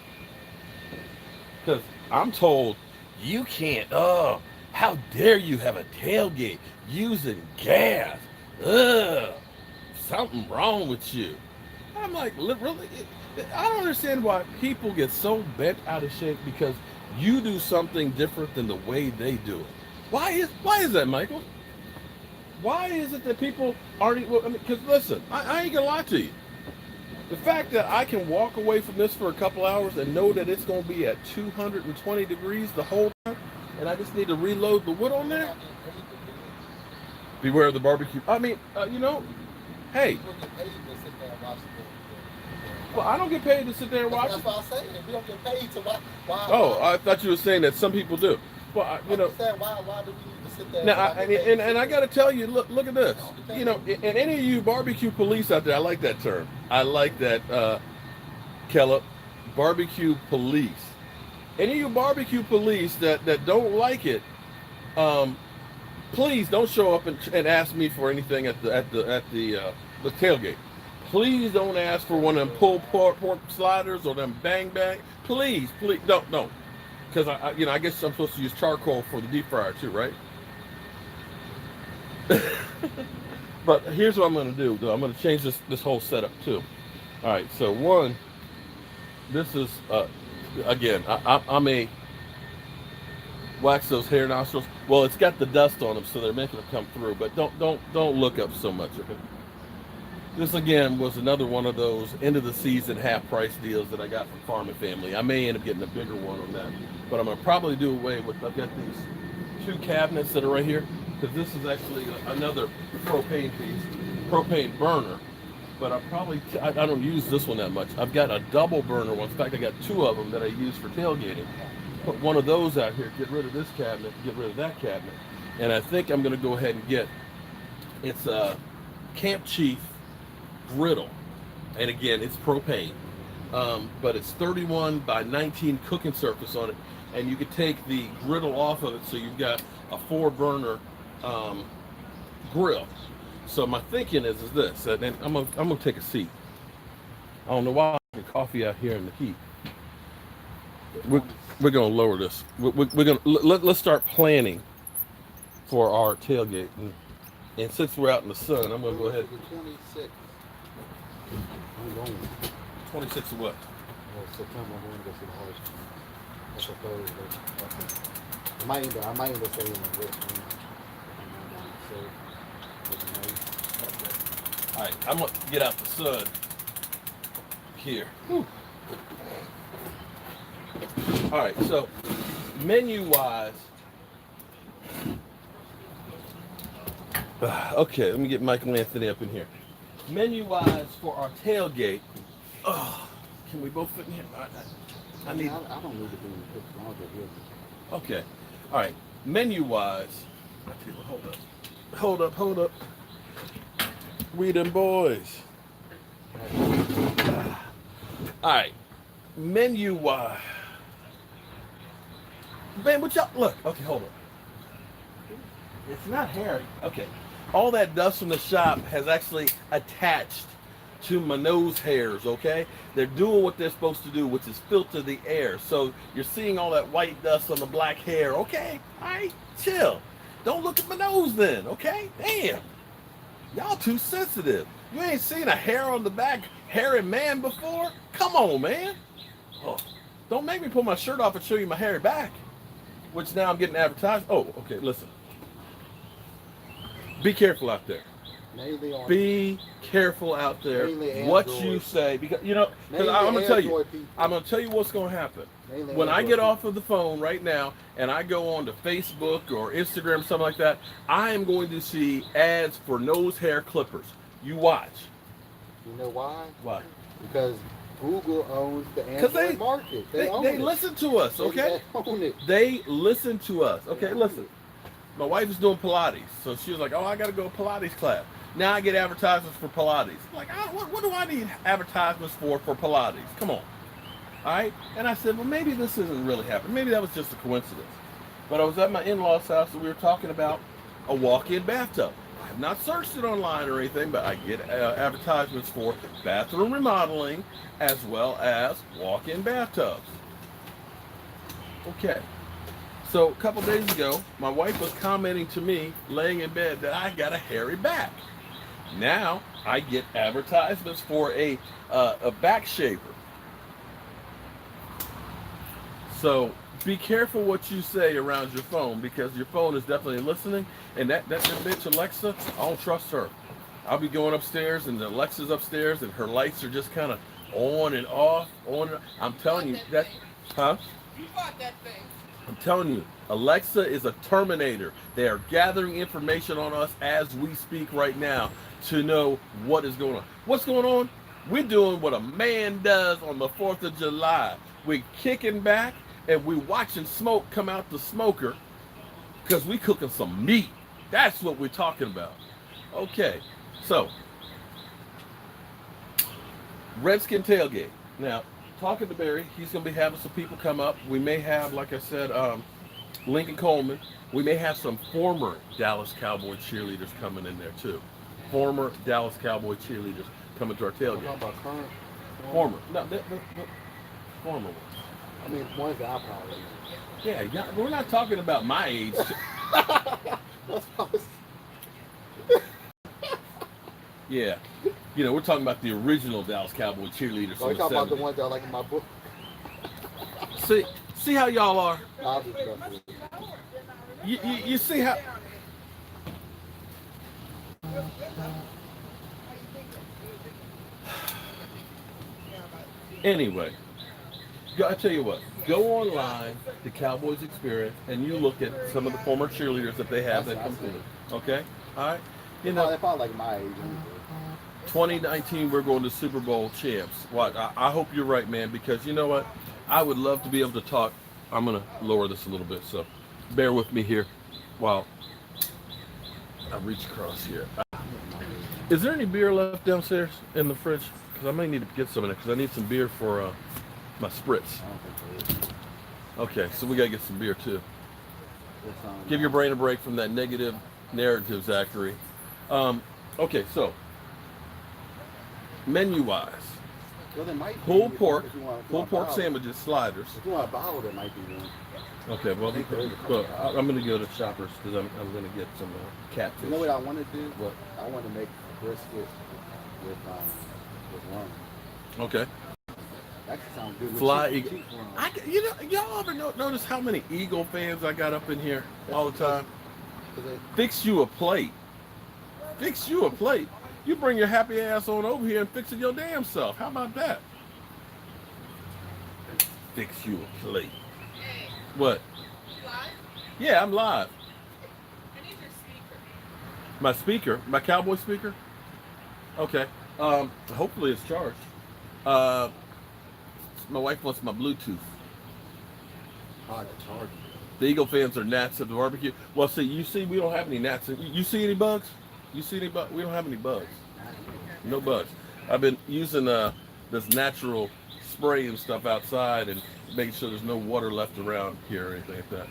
Because I'm told you can't. Oh, how dare you have a tailgate using gas? Ugh, something wrong with you. I'm like, really? I don't understand why people get so bent out of shape because you do something different than the way they do it. Why is that, Michael? Why is it that people aren't? Because listen, I ain't gonna lie to you. The fact that I can walk away from this for a couple hours and know that it's gonna be at 220 degrees the whole time, and I just need to reload the wood on there. Beware of the barbecue. Hey. Well, I don't get paid to sit there and watch it. That's what I'm saying. We don't get paid to watch. Why? Oh, I thought you were saying that some people do. Well, why do we need to sit there? Now, and I got to tell you, look at this. And any of you barbecue police out there, I like that term. I like that, Kellogg, barbecue police. Any of you barbecue police that don't like it, please don't show up and ask me for anything at the tailgate. Please don't ask for one of them pulled pork sliders or them bang bang. Please, don't. Because I guess I'm supposed to use charcoal for the deep fryer too, right? But here's what I'm going to do, though. I'm going to change this whole setup too. All right, so one, this is again, I may wax those hair nostrils. Well, it's got the dust on them, so they're making them come through. But don't look up so much, okay? This again was another one of those end of the season half price deals that I got from Farm and Family. I may end up getting a bigger one on that, but I'm gonna probably do away with. I've got these 2 cabinets that are right here, because this is actually another propane propane burner. But I don't use this one that much. I've got a double burner one. In fact, I got 2 of them that I use for tailgating. Put one of those out here. Get rid of this cabinet. Get rid of that cabinet. And I think I'm gonna go ahead and get. It's a Camp Chief griddle, and again it's propane, but it's 31 by 19 cooking surface on it, and you could take the griddle off of it, so you've got a 4-burner grill. So my thinking is this, and then I'm gonna take a seat. I don't know why I'm drinking coffee out here in the heat. We're gonna lower this. We're gonna let's start planning for our tailgate, and since we're out in the sun, I'm gonna go ahead. 26. 26 of what? September, I'm going to go see the horse. That's a Thursday. I might end up staying in the Richmond. All right, I'm gonna get out the sun here. Whew. All right, so menu-wise, okay, let me get Michael Anthony up in here. Menu-wise for our tailgate, can we both fit in here? I don't need to be in the picture. I'll get here. Okay, all right. Menu-wise, hold up. We them boys. All right, menu-wise. Man, what y'all, look, okay, hold on. It's not hairy. Okay. All that dust from the shop has actually attached to my nose hairs, okay? They're doing what they're supposed to do, which is filter the air. So you're seeing all that white dust on the black hair, okay? All right, chill. Don't look at my nose then, okay? Damn. Y'all too sensitive. You ain't seen a hair on the back, hairy man before? Come on, man. Oh, don't make me pull my shirt off and show you my hairy back, which now I'm getting advertised. Oh, okay, listen. Be careful out there. Mainly on Be careful out there Mainly what Android. you say, because because Mainly I'm gonna tell you, Android people. I'm gonna tell you what's gonna happen. Mainly When I Android get people. off of the phone right now and I go on to Facebook or Instagram, something like that, I am going to see ads for nose hair clippers. You watch. You know why? Why? Because Google owns the 'Cause Android market. They own they it. listen to us, okay? They own it. They listen to us. Okay, They own listen. it. My wife is doing Pilates, so she was like, "Oh, I got to go Pilates class." Now I get advertisements for Pilates. I'm like, what do I need advertisements for Pilates? Come on, all right? And I said, well, maybe this isn't really happening. Maybe that was just a coincidence. But I was at my in-laws' house and we were talking about a walk-in bathtub. I have not searched it online or anything, but I get advertisements for bathroom remodeling as well as walk-in bathtubs. Okay. So a couple days ago, my wife was commenting to me, laying in bed, that I got a hairy back. Now I get advertisements for a back shaver. So be careful what you say around your phone, because your phone is definitely listening. And that bitch Alexa, I don't trust her. I'll be going upstairs and the Alexa's upstairs and her lights are just kind of on and off, on. I'm telling you that, huh? You bought that thing. I'm telling you, Alexa is a Terminator. They are gathering information on us as we speak right now to know what is going on. What's going on? We're doing what a man does on the 4th of July. We're kicking back and we're watching smoke come out the smoker because we cooking some meat. That's what we're talking about. Okay, so Redskin tailgate. Now, talking to Barry, he's going to be having some people come up. We may have, like I said, Lincoln Coleman. We may have some former Dallas Cowboy cheerleaders coming in there too. Former Dallas Cowboy cheerleaders coming to our tailgate. Talking about current. Former. No, the former ones. I mean, ones that I probably. Yeah, we're not talking about my age. That's what I was. Yeah. We're talking about the original Dallas Cowboy cheerleaders Oh, from you the talking about the 70s. ones that are like in my book? See how y'all are? I'll just trust you. You see how... Anyway, I tell you what, go online, the Cowboys Experience, and you look at some of the former cheerleaders that they have that come through. Okay? All right? They're probably like my age. 2019, we're going to Super Bowl champs. What? I hope you're right, man, because you know what? I would love to be able to talk. I'm going to lower this a little bit, so bear with me here while I reach across here. Is there any beer left downstairs in the fridge? Because I may need to get some in there, because I need some beer for my spritz. I don't think so. Okay, so we got to get some beer, too. Give your brain a break from that negative narrative, Zachary. Okay, so menu-wise, Well, there might be, pulled pork, if you want pulled pork bottle. sandwiches, sliders. If you want a bottle, there might be one. Okay, well, I think there is a couple. I'm going to go to Shoppers because I'm going to get some catfish. You know what I want to do? What? I want to make brisket with rum. Okay. That sounds good. With Fly cheap- eagle. cheap rum. Y'all ever notice how many Eagle fans I got up in here all the time? 'Cause it- Fix you a plate. Fix you a plate. You bring your happy ass on over here and fix it your damn self. How about that? Fix you a plate. Hey, What? you live? Yeah, I'm live. I need your speaker. My speaker, my cowboy speaker. Okay. Hopefully it's charged. My wife wants my Bluetooth. hard to charge. The Eagle fans are gnats at the barbecue. Well, see, we don't have any gnats. You see any bugs? You see any bugs? We don't have any bugs. No bugs. I've been using this natural spray and stuff outside and making sure there's no water left around here or anything like that.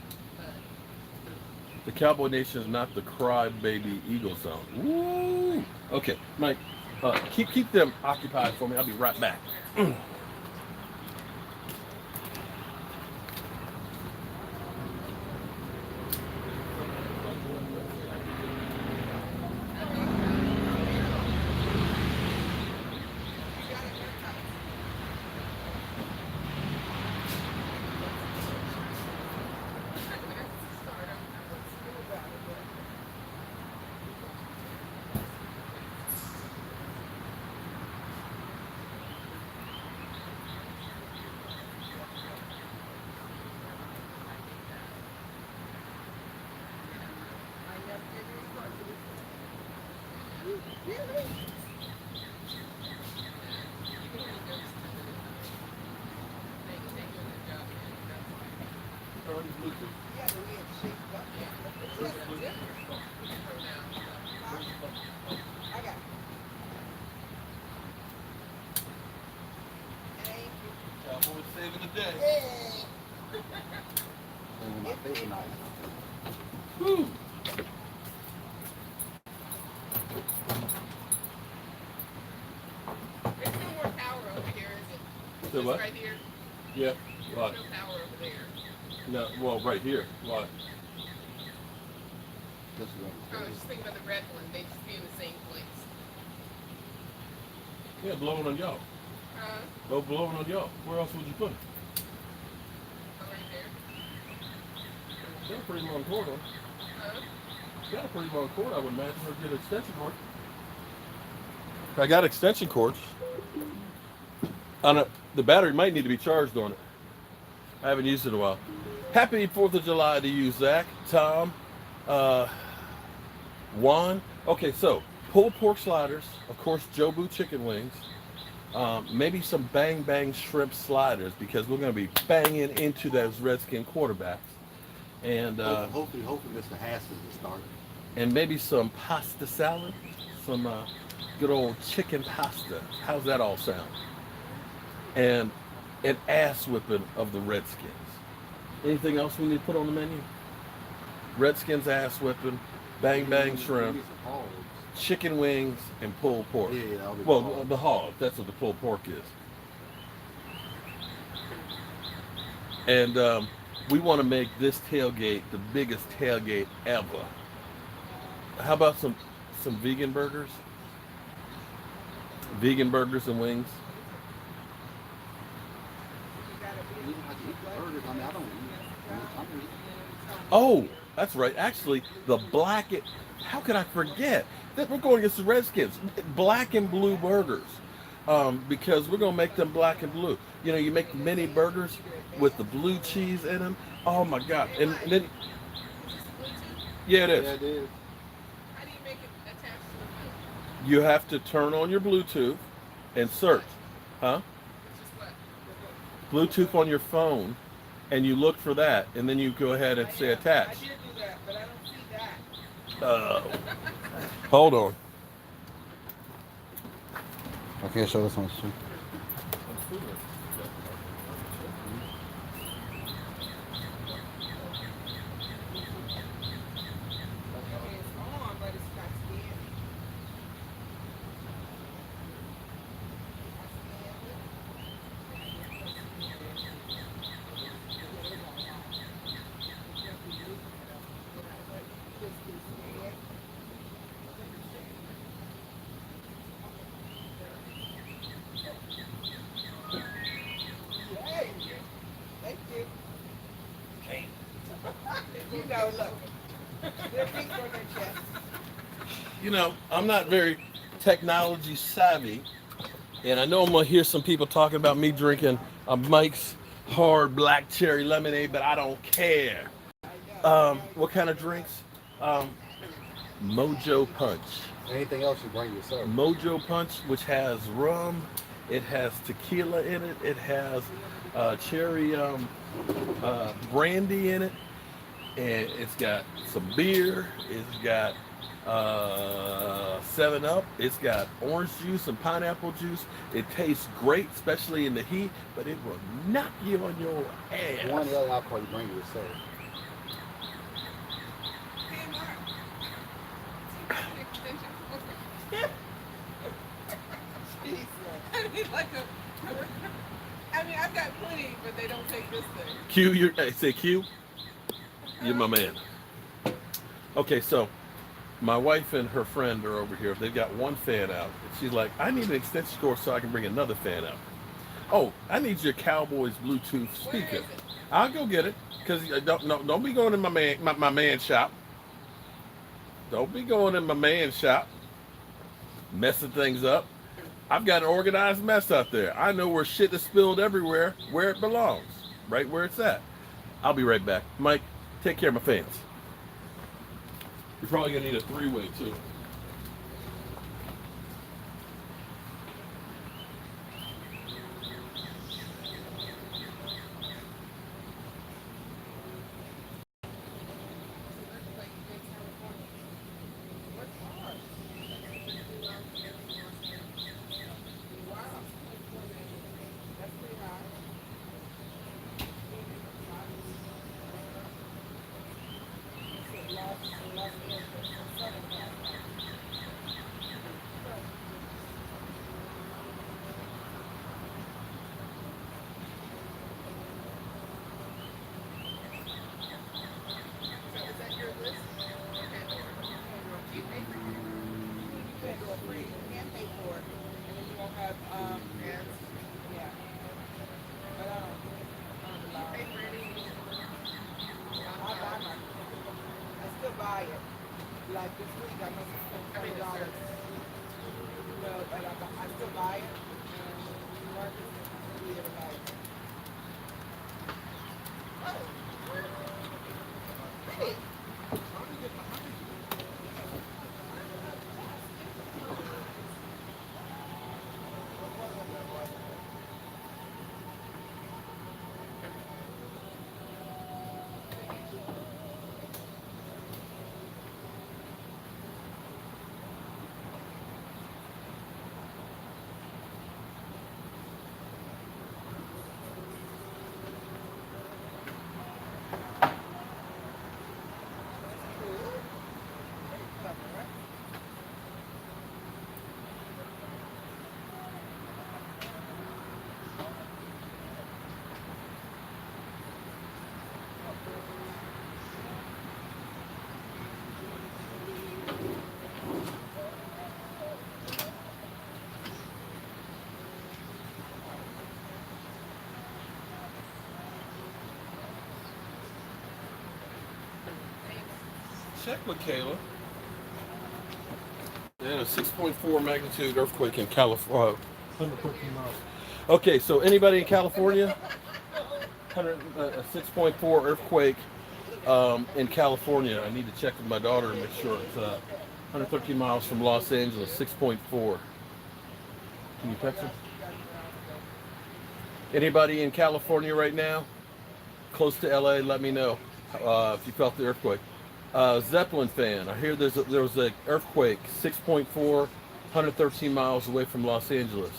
The Cowboy Nation is not the crybaby Eagle zone. Woo! Okay, Mike, keep them occupied for me. I'll be right back. Cowboys saving the day. One of my favorite nights. Woo. There's no more power over here, is it? So Just what? right here. Yeah. There's Why? no power over there. No. Well, right here. Why? This is I was just thinking about the red one. They just be in the same place. Yeah, blowing on y'all. Oh, Blowing on y'all. Where else would you put it? right there. Got a pretty long cord on. Got a pretty long cord, I would imagine, or get an extension cord. I got extension cords. The battery might need to be charged on it. I haven't used it in a while. Happy 4th of July to you, Zach, Tom, Juan. Okay, so pulled pork sliders, of course, Jobu chicken wings, maybe some bang bang shrimp sliders because we're going to be banging into those Redskin quarterbacks. And hopefully Mr. Haskins will start. and maybe some pasta salad, some good old chicken pasta. How's that all sound? And an ass whipping of the Redskins. Anything else we need to put on the menu? Redskins ass whipping, bang bang shrimp, chicken wings, and pulled pork. Yeah, that'll be Well, hog. the hog. That's what the pulled pork is. And we want to make this tailgate the biggest tailgate ever. How about some vegan burgers? Vegan burgers and wings. Burgers, I mean, I don't eat. I'm eating. Oh, that's right. Actually, the black. How could I forget that we're going against the Redskins? Black and blue burgers, because we're gonna make them black and blue. You know, you make mini burgers with the blue cheese in them. Oh my God! And then, yeah, it is. Yeah, it is. How do you make it attached to the phone? You have to turn on your Bluetooth and search, huh? It's just what? Bluetooth on your phone, and you look for that, and then you go ahead and say attach. I did do that, but I don't see that. Hold on. I can't show this one too. It's on, but it's not scanning. Hey, thank you. You know, look. Their feet on their chest. You know, I'm not very technology savvy, and I know I'm gonna hear some people talking about me drinking a Mike's hard black cherry lemonade, but I don't care. What kind of drinks? Mojo Punch. Anything else you bring yourself? Mojo Punch, which has rum, it has tequila in it, it has cherry brandy in it, and it's got some beer, it's got 7-Up, it's got orange juice and pineapple juice. It tastes great, especially in the heat, but it will knock you on your ass. One other alcohol you bring yourself. Hey, Mark. Extension cord. Jesus. I mean, I've got plenty, but they don't take this thing. Q, hey, say Q. You're my man. Okay, so my wife and her friend are over here. They've got one fan out. She's like, I need an extension cord so I can bring another fan out. Oh, I need your Cowboys Bluetooth speaker. Where is it? I'll go get it. Cause don't be going in my man shop. Don't be going in my man shop, messing things up. I've got an organized mess out there. I know where shit is spilled everywhere, where it belongs, right where it's at. I'll be right back. Mike, take care of my fans. You're probably gonna need a 3-way too. Like this week, I must have spent $20. But I still buy it. And Marcus will be able to buy it. Check with Kayla. And a 6.4 magnitude earthquake in California. 114 miles. Okay, so anybody in California? A 6.4 earthquake in California. I need to check with my daughter and make sure it's 113 miles from Los Angeles. 6.4. Can you text her? Anybody in California right now? Close to LA? Let me know if you felt the earthquake. Zeppelin fan. I hear there was an earthquake, 6.4, 113 miles away from Los Angeles.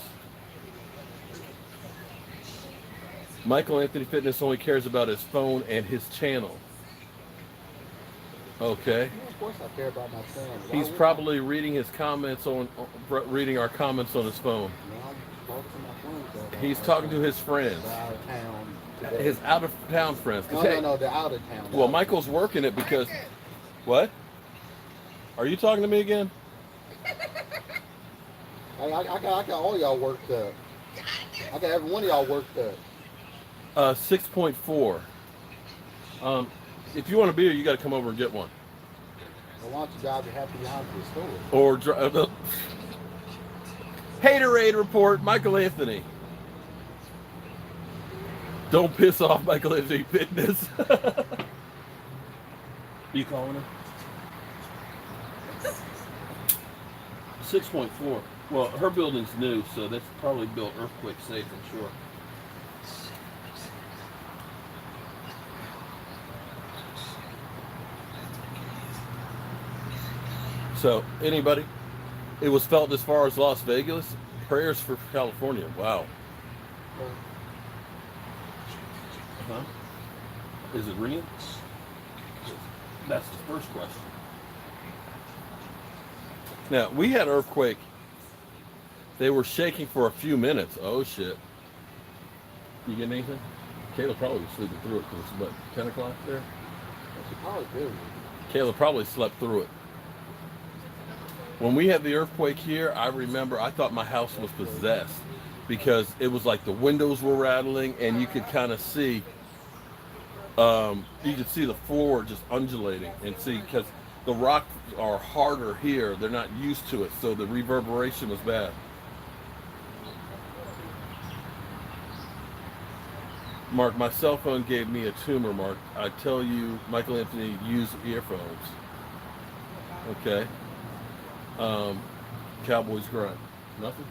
Michael Anthony Fitness only cares about his phone and his channel. Okay. Of course I care about my son. He's probably reading his comments reading our comments on his phone. He's talking to his friends. His out of town friends. No, the out of town. Well, Michael's working it because. What? Are you talking to me again? I got all y'all worked up. I got every one of y'all worked up. 6.4. If you want a beer, you got to come over and get one. Well, why don't you drive your happy behind to the store? Or Haterade report, Michael Anthony. Don't piss off Michael Anthony Fitness. You calling him? 6.4. Well, her building's new, so that's probably built earthquake safe, I'm sure. So, anybody? It was felt as far as Las Vegas. Prayers for California. Wow. Huh? Is it ringing? That's the first question. Now, we had an earthquake. They were shaking for a few minutes. Oh, shit. You get anything? Kayla probably was sleeping through it because it's about 10 o'clock there. She probably did. Kayla probably slept through it. When we had the earthquake here, I remember I thought my house was possessed because it was like the windows were rattling and you could kind of see you could see the floor just undulating and see because the rocks are harder here. They're not used to it, so the reverberation was bad. Mark, my cell phone gave me a tumor, Mark. I tell you, Michael Anthony, use earphones. Okay. Cowboys grunt. Nothing?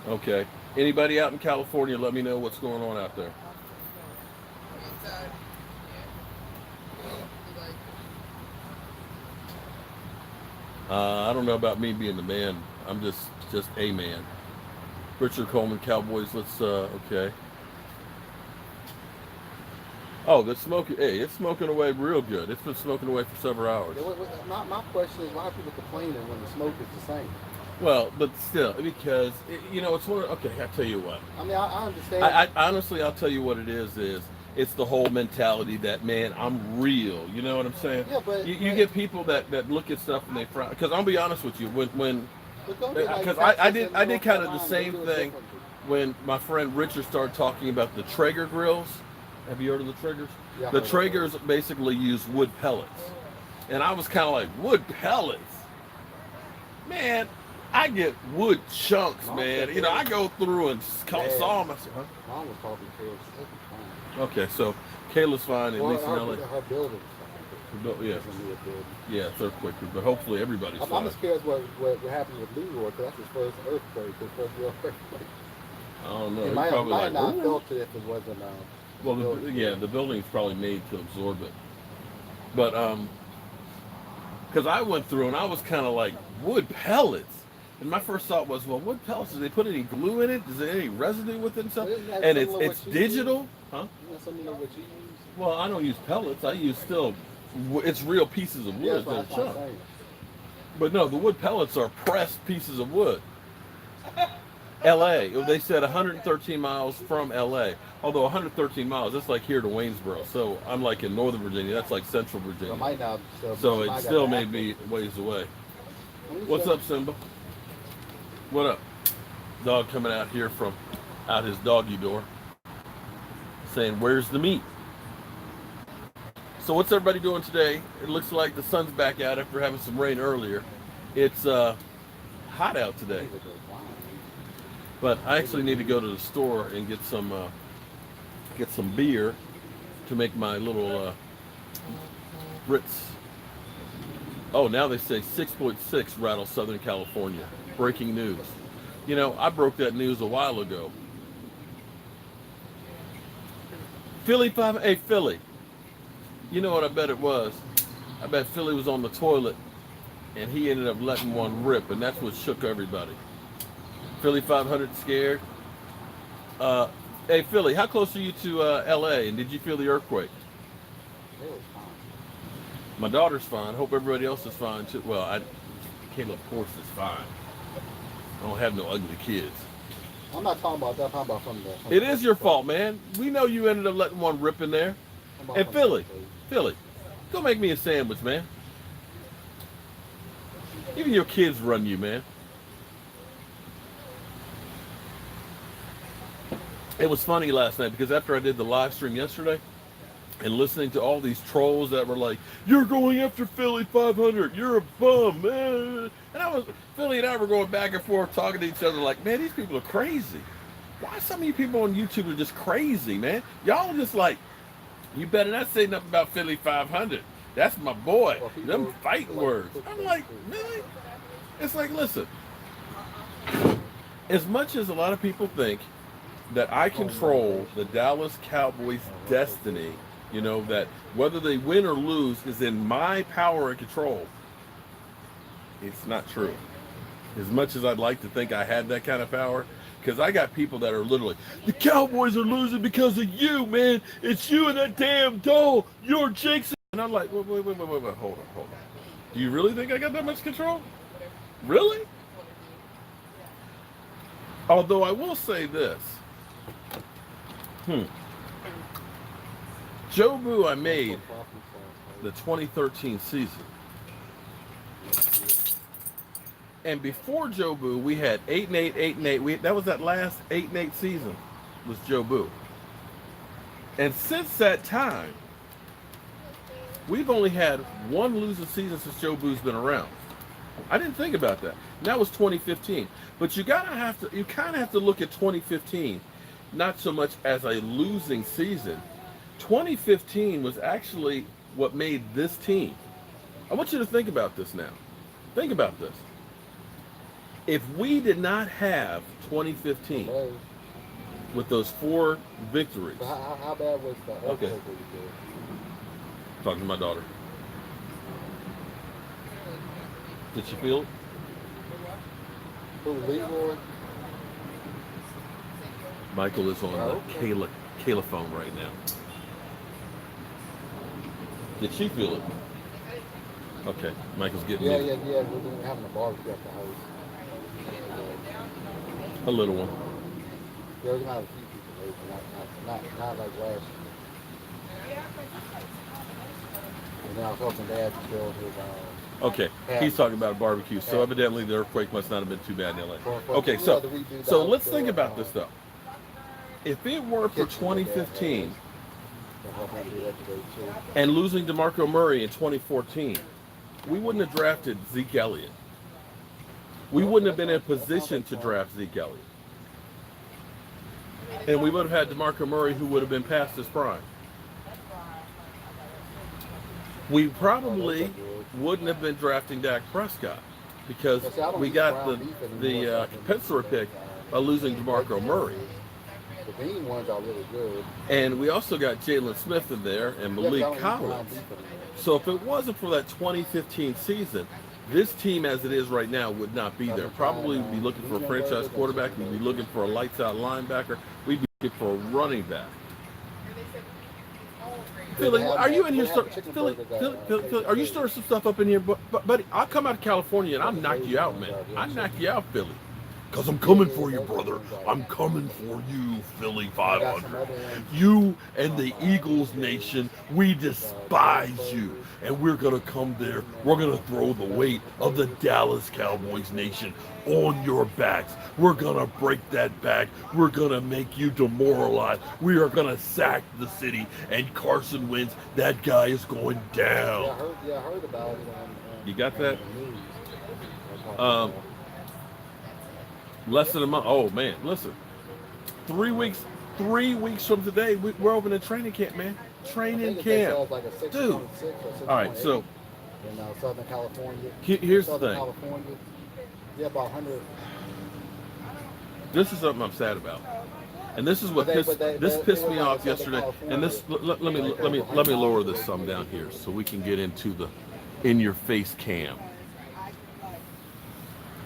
Okay. Anybody out in California, let me know what's going on out there. I don't know about me being the man. I'm just a man. Richard Coleman, Cowboys. Let's okay. Oh, the smoke. Hey, it's smoking away real good. It's been smoking away for several hours. My question is, why are people complaining when the smoke is the same? Well, but still, because it's one. Okay, I tell you what. I mean, I understand. I honestly, I'll tell you what it is. It's the whole mentality that, man, I'm real. You know what I'm saying? Yeah, but you get people that look at stuff and they frown. Because I'll be honest with you, when but don't they, like, because Texas I did and North kind of the Carolina, same they do it thing differently. when my friend Richard started talking about the Traeger grills. Have you heard of the Traegers? Yeah, I The heard of Traegers basically use wood pellets, and I was kind of like, wood pellets, man. I get wood chunks, Mom man. said I go through and Yeah. saw them. I said, huh? Mom was talking to us. She'll be fine. Okay, so Kayla's fine, at Well, least in LA. her building's fine. Yeah, It's a new building. yeah, it's earthquake, but hopefully everybody's I'm fine. just curious what happened with Leroy, because that's his first earthquake, his first real earthquake. I don't know. He He's might probably like, not "Ooh." felt it if it wasn't. Well, building. the building's probably made to absorb it. But because I went through and I was kind of like, wood pellets. And my first thought was, well, wood pellets, did they put any glue in it? Is there any residue with it and stuff? Well, isn't that And similar it's what you digital, use? huh? Isn't that something like what you use? Well, I don't use pellets. I use it's real pieces of wood That's what that are I'm chunked. saying. But no, the wood pellets are pressed pieces of wood. LA, they said 113 miles from LA. Although 113 miles, that's like here to Waynesboro. So I'm like in Northern Virginia. That's like Central So Virginia. it might not. So might it got still the may apple. be ways away. Let me What's check. up, Simba? What up? Dog coming out here from out his doggy door saying, where's the meat? So what's everybody doing today? It looks like the sun's back out after having some rain earlier. It's hot out today. But I actually need to go to the store and get some beer to make my little Brits. Oh, now they say 6.6 rattle Southern California. Breaking news. I broke that news a while ago. Hey, Philly. You know what I bet it was? I bet Philly was on the toilet and he ended up letting one rip, and that's what shook everybody. Philly 500 scared. Hey, Philly, how close are you to LA, and did you feel the earthquake? It was fine. My daughter's fine. Hope everybody else is fine too. Well, Kayla, of course, is fine. I don't have no ugly kids. I'm not talking about that. I'm talking about from the. It is your fault, man. We know you ended up letting one rip in there. Hey, Philly, go make me a sandwich, man. Even your kids run you, man. It was funny last night because after I did the live stream yesterday and listening to all these trolls that were like, you're going after Philly 500, you're a bum, man. And Philly and I were going back and forth talking to each other like, man, these people are crazy. Why some of you people on YouTube are just crazy, man? Y'all are just like, you better not say nothing about Philly 500. That's my boy. Well, Them fighting words. I'm like, really? It's like, listen, as much as a lot of people think that I control the Dallas Cowboys' destiny, that whether they win or lose is in my power and control, it's not true. As much as I'd like to think I had that kind of power, because I got people that are literally, the Cowboys are losing because of you, man. It's you and that damn doll. You're jinxing. And I'm like, wait, hold on. Do you really think I got that much control? Really? Although I will say this. Jobu I made the 2013 season. And before Jobu, we had 8-8, 8-8. That was that last 8-8 season was Jobu. And since that time, we've only had one losing season since Jobu's been around. I didn't think about that. And that was 2015. But you kind of have to look at 2015, not so much as a losing season. 2015 was actually what made this team. I want you to think about this now. Think about this. If we did not have 2015 with those 4 victories. How bad was the Okay. Talking to my daughter. Did she feel it? Who, Leroy? Michael is on the Kayla phone right now. Did she feel it? Okay, Michael's getting Yeah, me. yeah, yeah. We're doing, having a barbecue at the house. A little one. Yeah, we're gonna have a few people later, not like last year. And then I was hoping Dad to build his Okay, he's talking about a barbecue. So evidently the earthquake must not have been too bad in LA. Okay, we had to so redo the so let's think outdoor, about this though. If it were for kitchen that Dad 2015 has, to help him do that today too. and losing DeMarco Murray in 2014, we wouldn't have drafted Zeke Elliott. We wouldn't have been in a position to draft Zeke Elliott. And we would have had DeMarco Murray, who would have been past his prime. We probably wouldn't have been drafting Dak Prescott because we got the compensatory pick by losing DeMarco Murray. The Bean ones are really good. And we also got Jalen Smith in there and Malik Collins. So if it wasn't for that 2015 season, this team as it is right now would not be there. Probably be looking for a franchise quarterback. We'd be looking for a lights out linebacker. We'd be looking for a running back. Philly, are you in here? Philly, are you stirring some stuff up in here? Buddy, I'll come out to California and I'll knock you out, man. I'll knock you out, Philly. Because I'm coming for you, brother. I'm coming for you, Philly 500. You and the Eagles Nation, we despise you. And we're going to come there. We're going to throw the weight of the Dallas Cowboys Nation on your backs. We're going to break that back. We're going to make you demoralized. We are going to sack the city. And Carson Wentz, that guy is going down. Yeah, I heard about it. You got that? Less than a month. Oh man, listen. 3 weeks from today, we're opening training camp, man. Training camp, dude. All right, so in Southern California. Here's the Southern thing. California, yeah, about 100. This is something I'm sad about, and this is what pissed me off yesterday. And this let me lower this some down here so we can get into the in your face cam.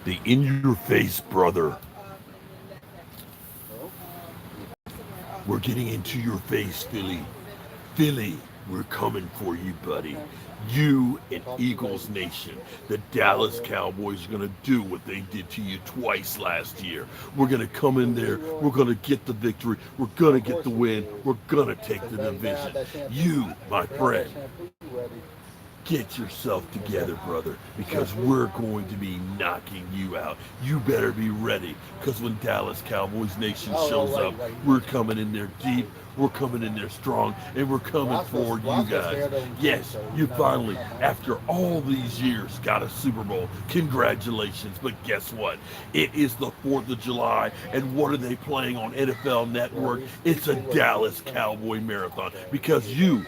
The in your face, brother. We're getting into your face, Philly. Philly, we're coming for you, buddy. You and Eagles Nation. The Dallas Cowboys are going to do what they did to you twice last year. We're going to come in there. We're going to get the victory. We're going to get the win. We're going to take the division. You, my friend, get yourself together, brother, because we're going to be knocking you out. You better be ready, because when Dallas Cowboys Nation shows up, we're coming in there deep, we're coming in there strong, and we're coming for you guys. Yes, you finally, after all these years, got a Super Bowl. Congratulations, but guess what? It is the 4th of July, and what are they playing on NFL Network? It's a Dallas Cowboy Marathon, because you,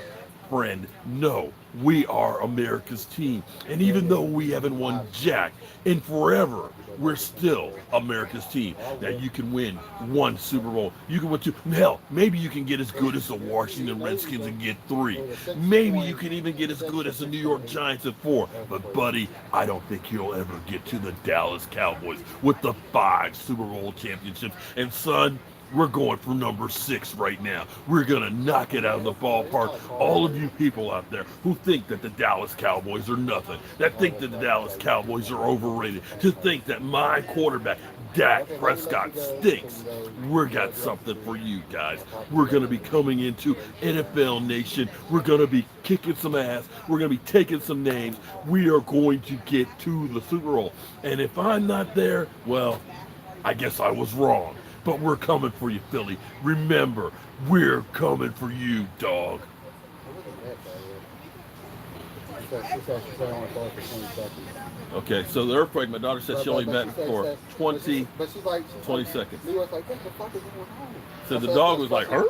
friend, no, we are America's team. And even though we haven't won jack in forever, we're still America's team. Now you can win 1 Super Bowl. You can win 2. Hell, maybe you can get as good as the Washington Redskins and get 3. Maybe you can even get as good as the New York Giants at 4. But buddy, I don't think you'll ever get to the Dallas Cowboys with the 5 Super Bowl championships. And son, we're going for number 6 right now. We're going to knock it out of the ballpark. All of you people out there who think that the Dallas Cowboys are nothing, that think that the Dallas Cowboys are overrated, to think that my quarterback, Dak Prescott, stinks, we got something for you guys. We're going to be coming into NFL Nation. We're going to be kicking some ass. We're going to be taking some names. We are going to get to the Super Bowl. And if I'm not there, well, I guess I was wrong. But we're coming for you, Philly. Remember, we're coming for you, dog. Okay, so the earthquake, my daughter said she only met for 20 seconds. So the dog was like, huh?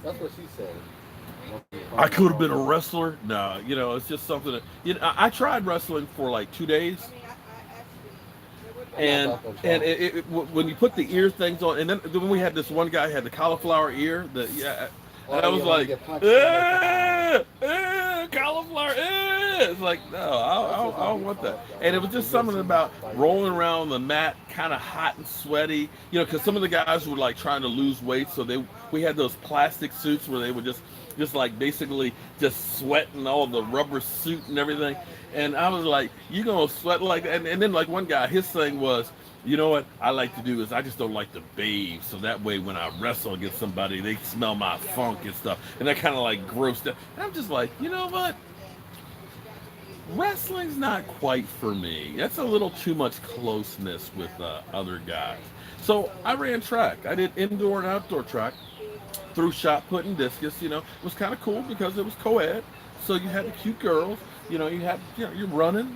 That's what she said. I could have been a wrestler. No, it's just something that, I tried wrestling for like 2 days. And when you put the ear things on, and then we had this one guy had the cauliflower ear. And I was like, cauliflower. It's like, no, I don't want that. And it was just something about rolling around the mat, kind of hot and sweaty, you know, because some of the guys were like trying to lose weight, so we had those plastic suits where they would just like basically just sweating all the rubber suit and everything. And I was like, you gonna sweat like that? And then like one guy, his thing was, you know what I like to do is I just don't like to bathe, so that way when I wrestle against somebody, they smell my funk and stuff, and that kind of like grossed out. And I'm just like, you know what? Wrestling's not quite for me. That's a little too much closeness with other guys. So I ran track. I did indoor and outdoor track, threw shot put and discus. You know, it was kind of cool because it was co-ed, so you had the cute girls. You know, you're running,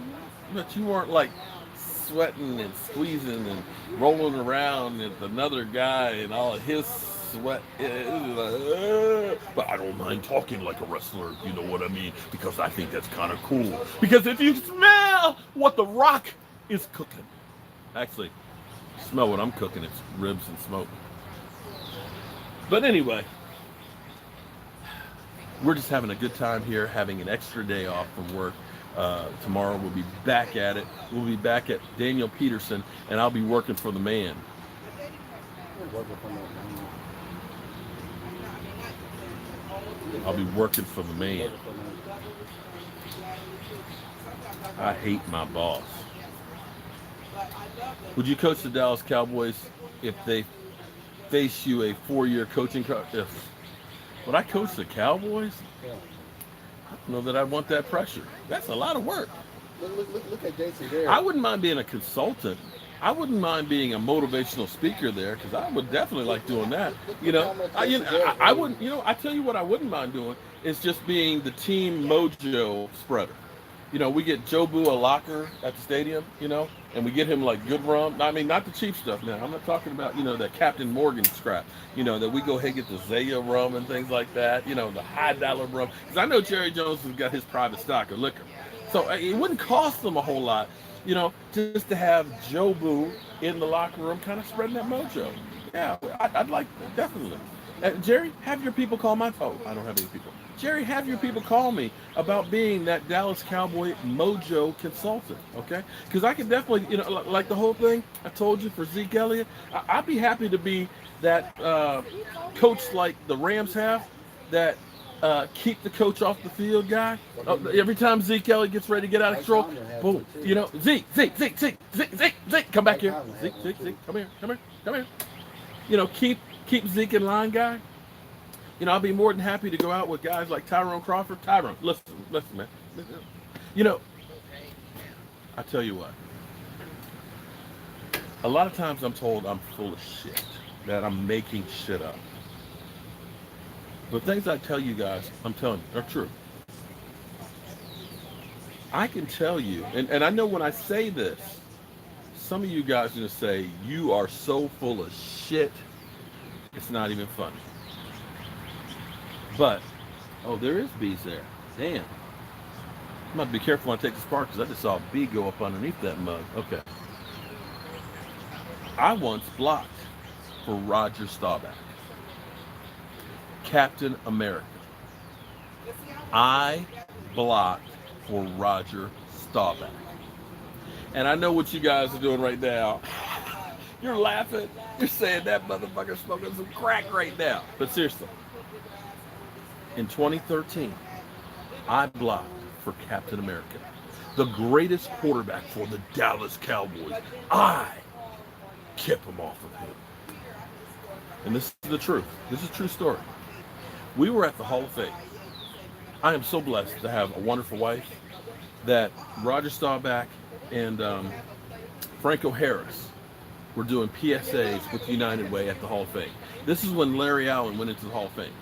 but you weren't like sweating and squeezing and rolling around with another guy and all of his sweat. But I don't mind talking like a wrestler, you know what I mean? Because I think that's kind of cool. Because if you smell what The Rock is cooking, actually, smell what I'm cooking, it's ribs and smoke. But anyway, we're just having a good time here, having an extra day off from work. Tomorrow we'll be back at it. We'll be back at Daniel Peterson, and I'll be working for the man. I'll be working for the man. I hate my boss. Would you coach the Dallas Cowboys if they face you a 4-year coaching would I coach the Cowboys? I don't know that I want that pressure. That's a lot of work. Look at Jason Garrett. I wouldn't mind being a consultant. I wouldn't mind being a motivational speaker there because I would definitely like doing that. You know, I wouldn't. You know, I tell you what, I wouldn't mind doing is just being the team mojo spreader. You know, we get Jobu a locker at the stadium, you know, and we get him like good rum. I mean, not the cheap stuff now. I'm not talking about, you know, that Captain Morgan scrap, you know, that we go ahead and get the Zaya rum and things like that, you know, the high dollar rum. Because I know Jerry Jones has got his private stock of liquor. So it wouldn't cost them a whole lot, you know, just to have Jobu in the locker room kind of spreading that mojo. Yeah, I'd like that, definitely. Jerry, have your people call my phone. I don't have any people. Jerry, have your people call me about being that Dallas Cowboy mojo consultant, okay? Because I can definitely, you know, like the whole thing I told you for Zeke Elliott, I'd be happy to be that coach like the Rams have, that keep the coach off the field guy. Every time Zeke Elliott gets ready to get out of control, boom, you know, Zeke, come back here. Zeke, come here. You know, keep Zeke in line, guy. You know, I'll be more than happy to go out with guys like Tyrone Crawford. Tyrone, listen, man. You know, I tell you what. A lot of times I'm told I'm full of shit, that I'm making shit up. But things I tell you guys, I'm telling you, are true. I can tell you, and I know when I say this, some of you guys are going to say, you are so full of shit, it's not even funny. But, oh, there is bees there. Damn. I'm going to be careful when I take this part because I just saw a bee go up underneath that mug. Okay. I once blocked for Roger Staubach, Captain America. I blocked for Roger Staubach. And I know what you guys are doing right now. You're laughing. You're saying that motherfucker's smoking some crack right now. But seriously. In 2013, I blocked for Captain America, the greatest quarterback for the Dallas Cowboys. I kept him off of him. And this is the truth. This is a true story. We were at the Hall of Fame. I am so blessed to have a wonderful wife that Roger Staubach and Franco Harris were doing PSAs with United Way at the Hall of Fame. This is when Larry Allen went into the Hall of Fame.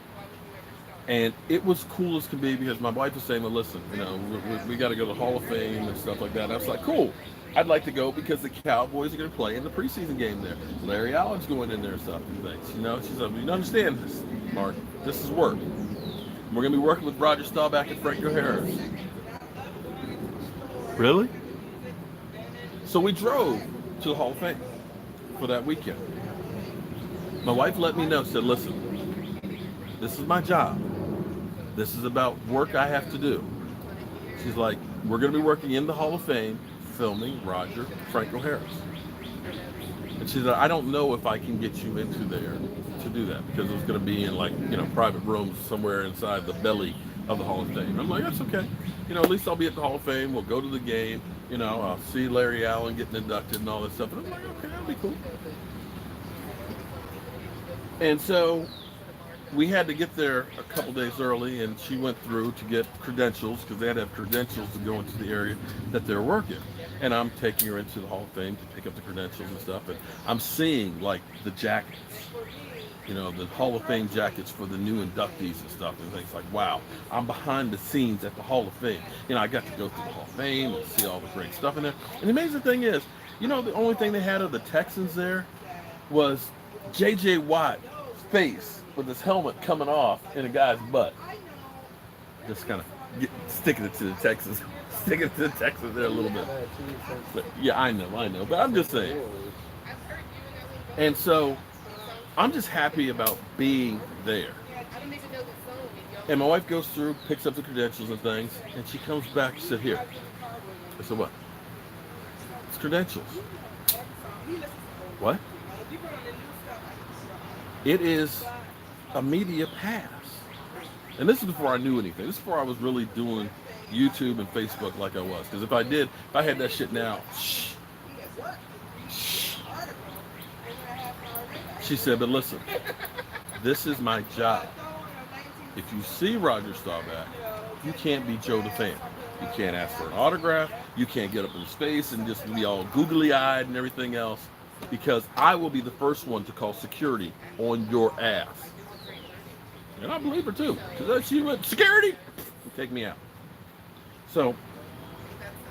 And it was cool as can be because my wife was saying, well, listen, you know, we got to go to the Hall of Fame and stuff like that. And I was like, cool. I'd like to go because the Cowboys are going to play in the preseason game there. Larry Allen's going in there and stuff and things. You know, she said, you understand this, Mark. This is work. We're going to be working with Roger Staubach and Franco Harris. Really? So we drove to the Hall of Fame for that weekend. My wife let me know, said, listen, this is my job. This is about work I have to do. She's like, we're going to be working in the Hall of Fame filming Roger Franco Harris. And she said, I don't know if I can get you into there to do that because it's going to be in like, private rooms somewhere inside the belly of the Hall of Fame. I'm like, that's okay. At least I'll be at the Hall of Fame. We'll go to the game. I'll see Larry Allen getting inducted and all that stuff. And I'm like, okay, that'll be cool. And so we had to get there a couple days early, and she went through to get credentials because they had to have credentials to go into the area that they're working. And I'm taking her into the Hall of Fame to pick up the credentials and stuff. And I'm seeing like the jackets, the Hall of Fame jackets for the new inductees and stuff. And things like, wow, I'm behind the scenes at the Hall of Fame. I got to go through the Hall of Fame and see all the great stuff in there. And the amazing thing is, the only thing they had of the Texans there was J.J. Watt's face with his helmet coming off in a guy's butt. Just kind of sticking it to the Texans. Sticking it to the Texans there a little bit. But, yeah, I know. But I'm just saying. And so I'm just happy about being there. And my wife goes through, picks up the credentials and things, and she comes back and said, here. I said, what? It's credentials. What? It is a media pass. And this is before I knew anything. This is before I was really doing YouTube and Facebook like I was. Because if I had that shit now, shh. She said, but listen, this is my job. If you see Roger Staubach, you can't be Joe the fan. You can't ask for an autograph. You can't get up in his face and just be all googly-eyed and everything else. Because I will be the first one to call security on your ass. And I believe her too. Because she went, security! Take me out. So,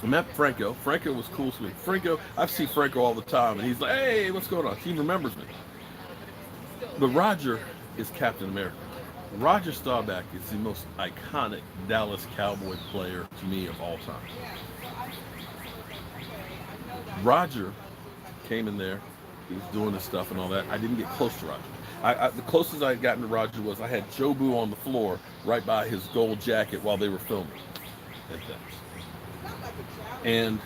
I met Franco. Franco was cool to me. Franco, I see Franco all the time. And he's like, hey, what's going on? He remembers me. But Roger is Captain America. Roger Staubach is the most iconic Dallas Cowboy player to me of all time. Roger came in there. He was doing his stuff and all that. I didn't get close to Roger. The closest I had gotten to Roger was I had Jobu on the floor right by his gold jacket while they were filming. And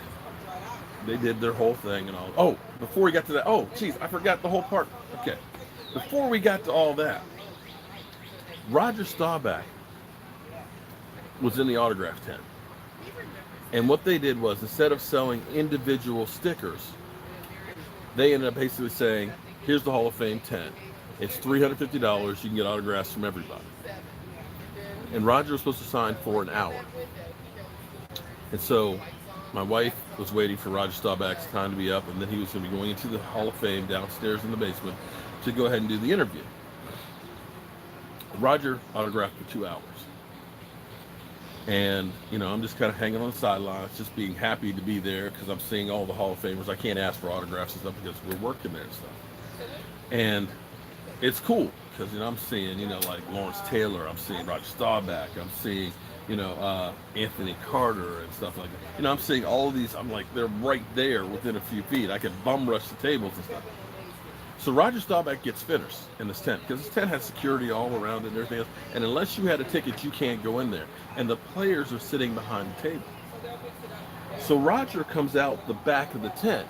they did their whole thing and all. Oh, before we got to that, oh, geez, I forgot the whole part. Okay. Before we got to all that, Roger Staubach was in the autograph tent. And what they did was, instead of selling individual stickers, they ended up basically saying, here's the Hall of Fame tent. It's $350. You can get autographs from everybody. And Roger was supposed to sign for an hour. And so my wife was waiting for Roger Staubach's time to be up, and then he was going to be going into the Hall of Fame downstairs in the basement to go ahead and do the interview. Roger autographed for 2 hours. And, I'm just kind of hanging on the sidelines, just being happy to be there because I'm seeing all the Hall of Famers. I can't ask for autographs and stuff because we're working there and stuff. And it's cool because, I'm seeing, like Lawrence Taylor, I'm seeing Roger Staubach, I'm seeing, Anthony Carter and stuff like that. I'm seeing all of these, I'm like, they're right there within a few feet. I can bum rush the tables and stuff. So Roger Staubach gets finished in this tent because this tent has security all around it and everything else. And unless you had a ticket, you can't go in there. And the players are sitting behind the table. So Roger comes out the back of the tent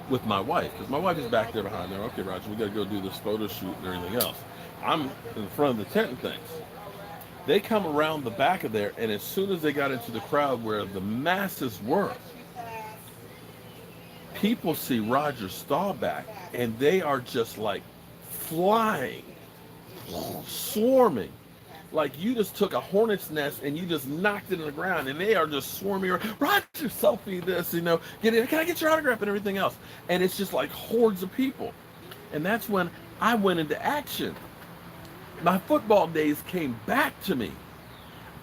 with my wife because my wife is back there behind there. Okay, Roger, we got to go do this photo shoot and everything else. I'm in front of the tent and things. They come around the back of there, and as soon as they got into the crowd where the masses were, people see Roger Staubach, and they are just like flying, swarming. Like you just took a hornet's nest and you just knocked it in the ground, and they are just swarming around. Roger, selfie this, get in. Can I get your autograph and everything else? And it's just like hordes of people. And that's when I went into action. My football days came back to me.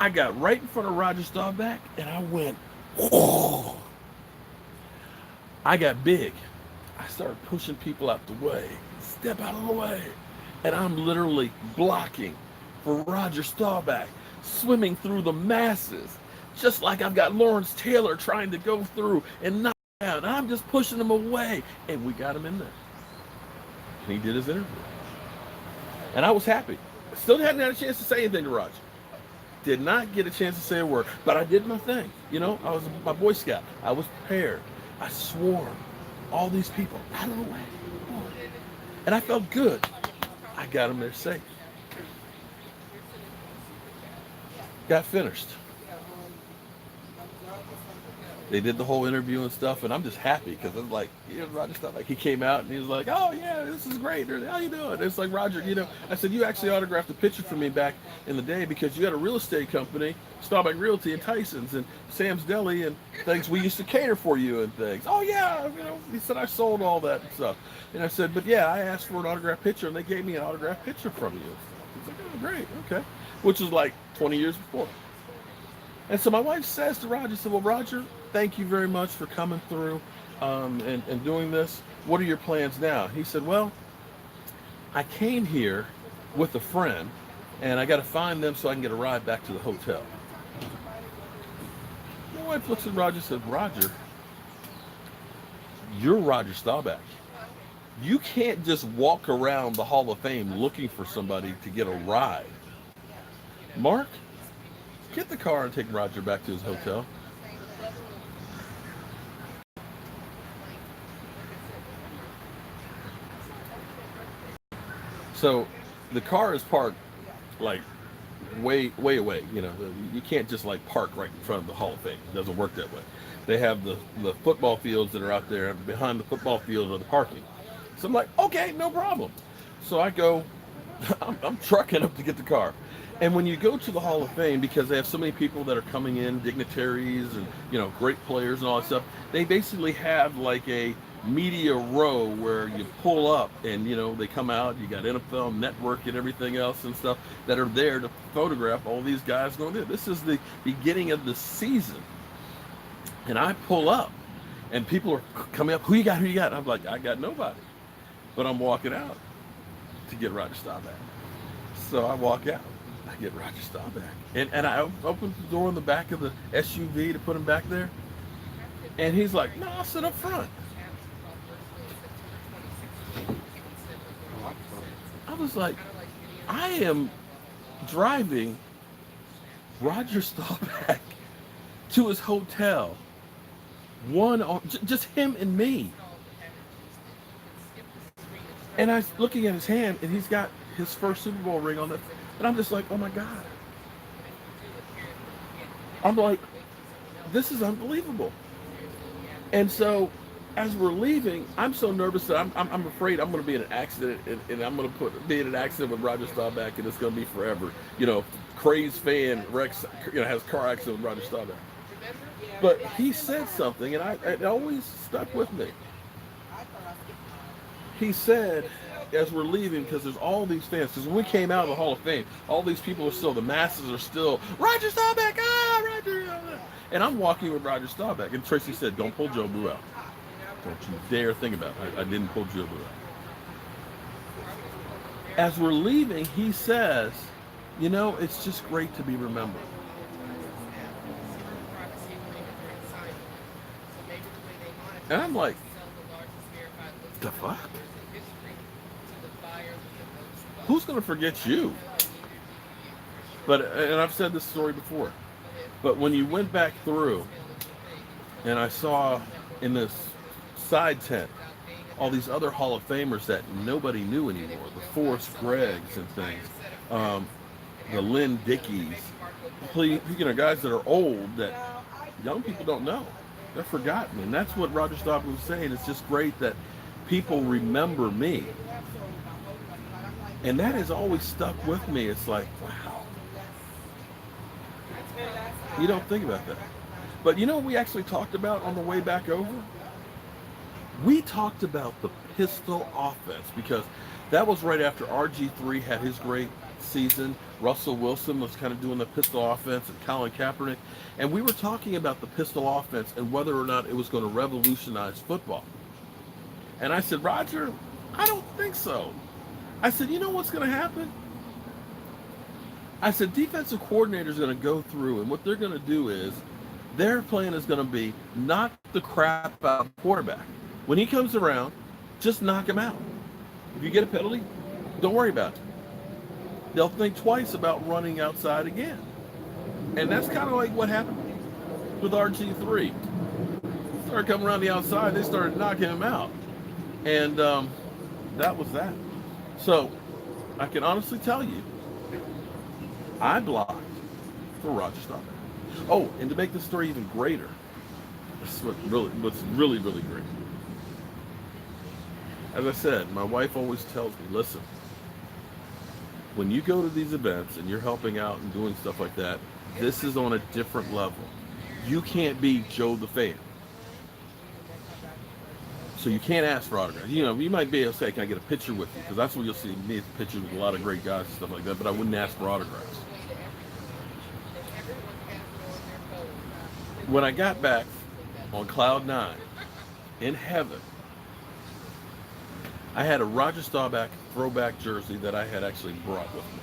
I got right in front of Roger Staubach, and I went, oh. I got big. I started pushing people out the way. Step out of the way. And I'm literally blocking for Roger Staubach, swimming through the masses, just like I've got Lawrence Taylor trying to go through and knock down. I'm just pushing him away, and we got him in there. And he did his interview. And I was happy. Still hadn't had a chance to say anything to Roger. did not get a chance to say a word, but I did my thing. You know, I was my Boy Scout. I was prepared. I swore all these people out of the way. And I felt good. I got them there safe. Got finished. They did the whole interview and stuff, and I'm just happy because I'm like, you know, Roger stuff. Like he came out and he was like, "Oh yeah, this is great. How you doing?" It's like, Roger, you know, I said, you actually autographed a picture for me back in the day because you had a real estate company, Starbuck Realty and Tyson's and Sam's Deli and things. We used to cater for you and things. Oh yeah, you know, he said I sold all that and stuff. And I said, but yeah, I asked for an autographed picture and they gave me an autographed picture from you. He's like, oh great, okay, which was like 20 years before. And so my wife says to Roger, said, well, Roger, thank you very much for coming through and doing this. What are your plans now? He said, well, I came here with a friend, and I got to find them so I can get a ride back to the hotel. My wife looks at Roger and said, Roger, you're Roger Staubach. You can't just walk around the Hall of Fame looking for somebody to get a ride. Mark, get the car and take Roger back to his hotel. So the car is parked like way away. You know, you can't just like park right in front of the Hall of Fame. It doesn't work that way. They have the football fields that are out there, and behind the football field are the parking. So I'm like, okay, no problem. So I go, I'm trucking up to get the car. And when you go to the Hall of Fame, because they have so many people that are coming in, dignitaries and, you know, great players and all that stuff, they basically have like a media row where you pull up and, you know, they come out, you got NFL Network and everything else and stuff that are there to photograph all these guys going there. This is the beginning of the season. And I pull up and people are coming up, who you got? I'm like, I got nobody. But I'm walking out to get Roger Staubach. So I walk out. I get Roger Staubach. And I open the door in the back of the SUV to put him back there. And he's like, no, I'll sit up front. I was like, I am driving Roger Staubach to his hotel. Just him and me. And I was looking at his hand, and he's got his first Super Bowl ring on it. And I'm just like, oh my God. I'm like, this is unbelievable. And so as we're leaving, I'm so nervous that I'm afraid I'm going to be in an accident, and I'm going to be in an accident with Roger Staubach, and it's going to be forever. You know, crazed fan Rex, you know, has a car accident with Roger Staubach. But he said something, and it always stuck with me. He said, as we're leaving, because there's all these fans, because when we came out of the Hall of Fame, all these people are still, the masses are still, Roger Staubach, Roger. And I'm walking with Roger Staubach, and Tracy said, don't pull Jobu out. Don't you dare think about it. I didn't pull Jobu out. As we're leaving, he says, you know, it's just great to be remembered. And I'm like, the fuck? Who's going to forget you? And I've said this story before, but when you went back through and I saw in this side tent all these other Hall of Famers that nobody knew anymore, the Forrest Greggs and things, the Lynn Dickies, you know, guys that are old that young people don't know. They're forgotten. And that's what Roger Staubach was saying. It's just great that people remember me. And that has always stuck with me. It's like, wow. You don't think about that. But you know what we actually talked about on the way back over? We talked about the pistol offense, because that was right after RG3 had his great season. Russell Wilson was kind of doing the pistol offense, and Colin Kaepernick. And we were talking about the pistol offense and whether or not it was going to revolutionize football. And I said, Roger, I don't think so. I said, you know what's going to happen? I said, defensive coordinators are going to go through, and what they're going to do is their plan is going to be knock the crap out of the quarterback. When he comes around, just knock him out. If you get a penalty, don't worry about it. They'll think twice about running outside again. And that's kind of like what happened with RG3. Started coming around the outside, they started knocking him out. And that was that. So I can honestly tell you, I blocked for Roger Staubach. Oh, and to make the story even greater, this is what's really great. As I said, my wife always tells me, listen, when you go to these events and you're helping out and doing stuff like that, this is on a different level. You can't be Joe the fan. So you can't ask for autographs. You know, you might be able to say, can I get a picture with you? Because that's what you'll see me, pictures with a lot of great guys and stuff like that, but I wouldn't ask for autographs. When I got back on Cloud 9 in heaven, I had a Roger Staubach throwback jersey that I had actually brought with me.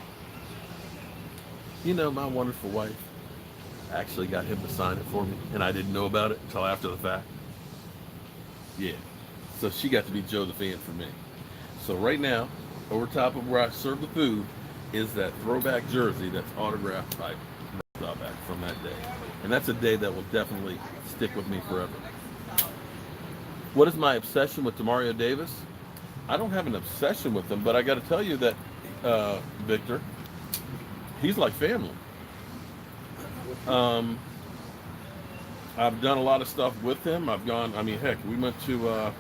You know, my wonderful wife actually got him to sign it for me, and I didn't know about it until after the fact. Yeah. So she got to be Joe the fan for me. So right now, over top of where I serve the food, is that throwback jersey that's autographed by Staubach from that day. And that's a day that will definitely stick with me forever. What is my obsession with Demario Davis? I don't have an obsession with him, but I got to tell you that, Victor, he's like family. I've done a lot of stuff with him. I've gone, I mean, heck, we went to,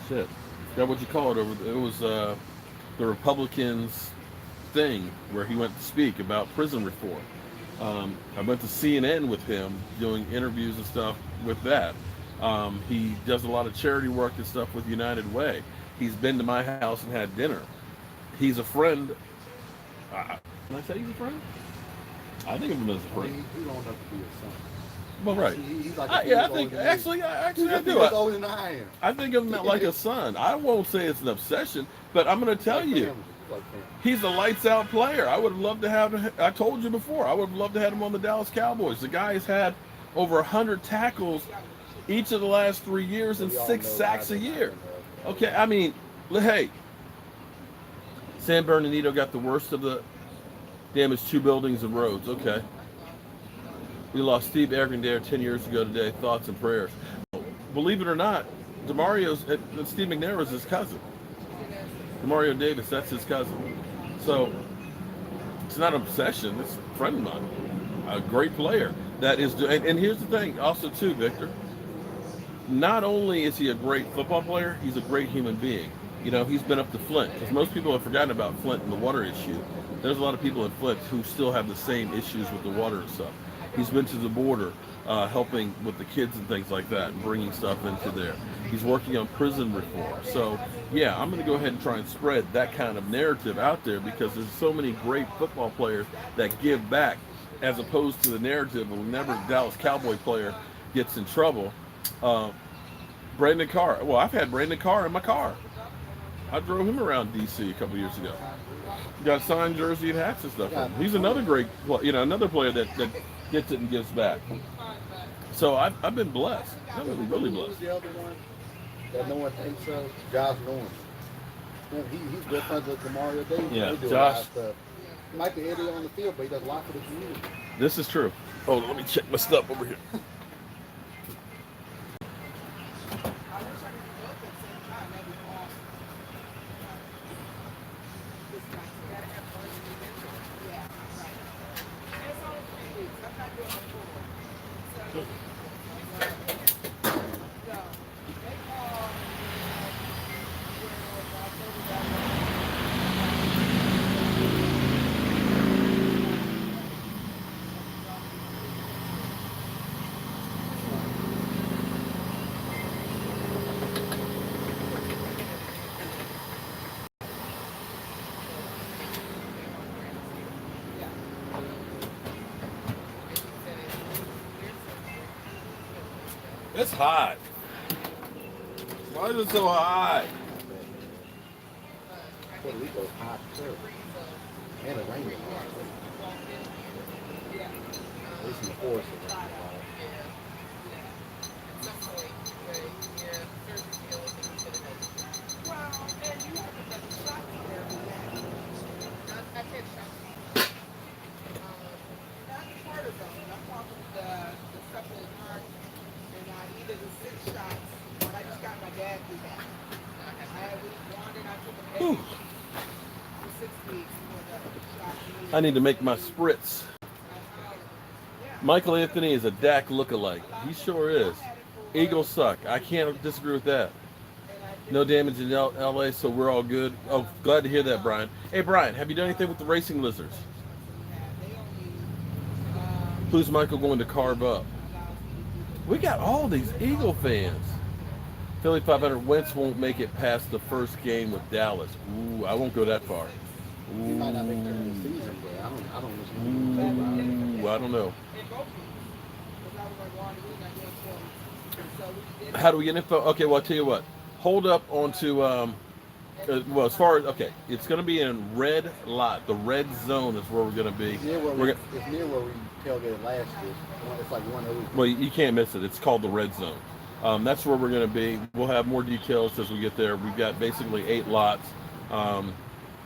forgot what you call it. It was the Republicans thing where he went to speak about prison reform. I went to CNN with him doing interviews and stuff with that. He does a lot of charity work and stuff with United Way. He's been to my house and had dinner. He's a friend. Can I say he's a friend? I think of him as a friend. He don't have to be a son. Well, right. He's like I think actually I do. He's older than I am. I think of him like a son. I won't say it's an obsession, but I'm going to tell you, he's a lights out player. I would have loved to have. I told you before, I would have loved to have him on the Dallas Cowboys. The guy's had over 100 tackles each of the last 3 years and 6 sacks a year. Okay, I mean, hey, San Bernardino got the worst of the damaged 2 buildings and roads. Okay. We lost Steve Ergendair 10 years ago today. Thoughts and prayers. Believe it or not, Steve McNair was his cousin. Demario Davis, that's his cousin. So it's not an obsession. It's a friend of mine, a great player. That is, and here's the thing, also too, Victor. Not only is he a great football player, he's a great human being. You know, he's been up to Flint, because most people have forgotten about Flint and the water issue. There's a lot of people in Flint who still have the same issues with the water and stuff. He's been to the border, helping with the kids and things like that, and bringing stuff into there. He's working on prison reform. So, yeah, I'm going to go ahead and try and spread that kind of narrative out there, because there's so many great football players that give back, as opposed to the narrative of whenever a Dallas Cowboy player gets in trouble. Brandon Carr. Well, I've had Brandon Carr in my car. I drove him around D.C. a couple years ago. Got a signed jersey and hats and stuff. He's another great, another player that gets it and gives back. So I've been blessed. I've been really blessed. Who's the other one that no one thinks of? Josh Norman. He's good friends with Demario Davis. Yeah, they do Josh. A lot of stuff. He might be Eddie on the field, but he does a lot for the community. This is true. Hold on, let me check my stuff over here. It's hot. Why is it so hot? Puerto Rico's hot too. And it rains a lot. At least in the forest it rains a lot. I need to make my spritz. Michael Anthony is a Dak lookalike. He sure is. Eagles suck. I can't disagree with that. No damage in LA, so we're all good. Oh, glad to hear that, Brian. Hey, Brian, have you done anything with the racing lizards? Who's Michael going to carve up? We got all these Eagle fans. Philly 500. Wentz won't make it past the first game with Dallas. Ooh, I won't go that far. He might not make it during the season, but I don't listen to Ooh, I don't know. How do we get info? Okay, well, I'll tell you what. Hold up onto, well, as far as, okay, it's going to be in red lot. The red zone is where we're going to be. It's near where we tailgated last year. It's like 1 Well, you can't miss it. It's called the red zone. That's where we're going to be. We'll have more details as we get there. We've got basically 8 lots,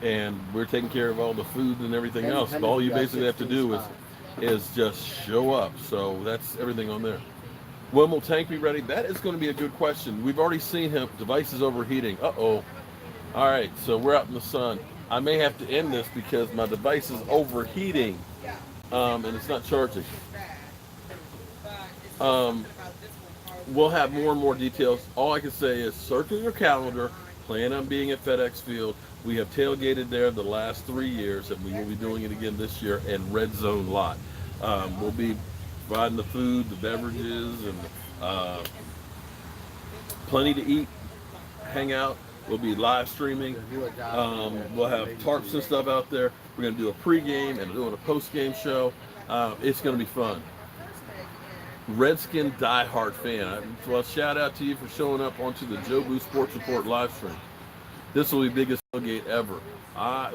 and we're taking care of all the food and everything else. All you basically have to do is just show up. So that's everything on there. When will Tank be ready? That is going to be a good question. We've already seen him. Devices overheating. Uh-oh. All right, so we're out in the sun. I may have to end this because my device is overheating, and it's not charging. We'll have more and more details. All I can say is circle your calendar. Plan on being at FedEx Field. We have tailgated there the last 3 years, and we will be doing it again this year in Red Zone Lot. We'll be providing the food, the beverages, and plenty to eat, hang out. We'll be live streaming. We'll have tarps and stuff out there. We're going to do a pregame and doing a postgame show. It's going to be fun. Redskin diehard fan. Well, shout out to you for showing up onto the Jobu Sports Report live stream. This will be the biggest tailgate ever.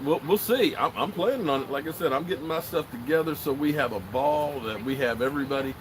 We'll see. I'm planning on it. Like I said, I'm getting my stuff together so we have a ball, that we have everybody.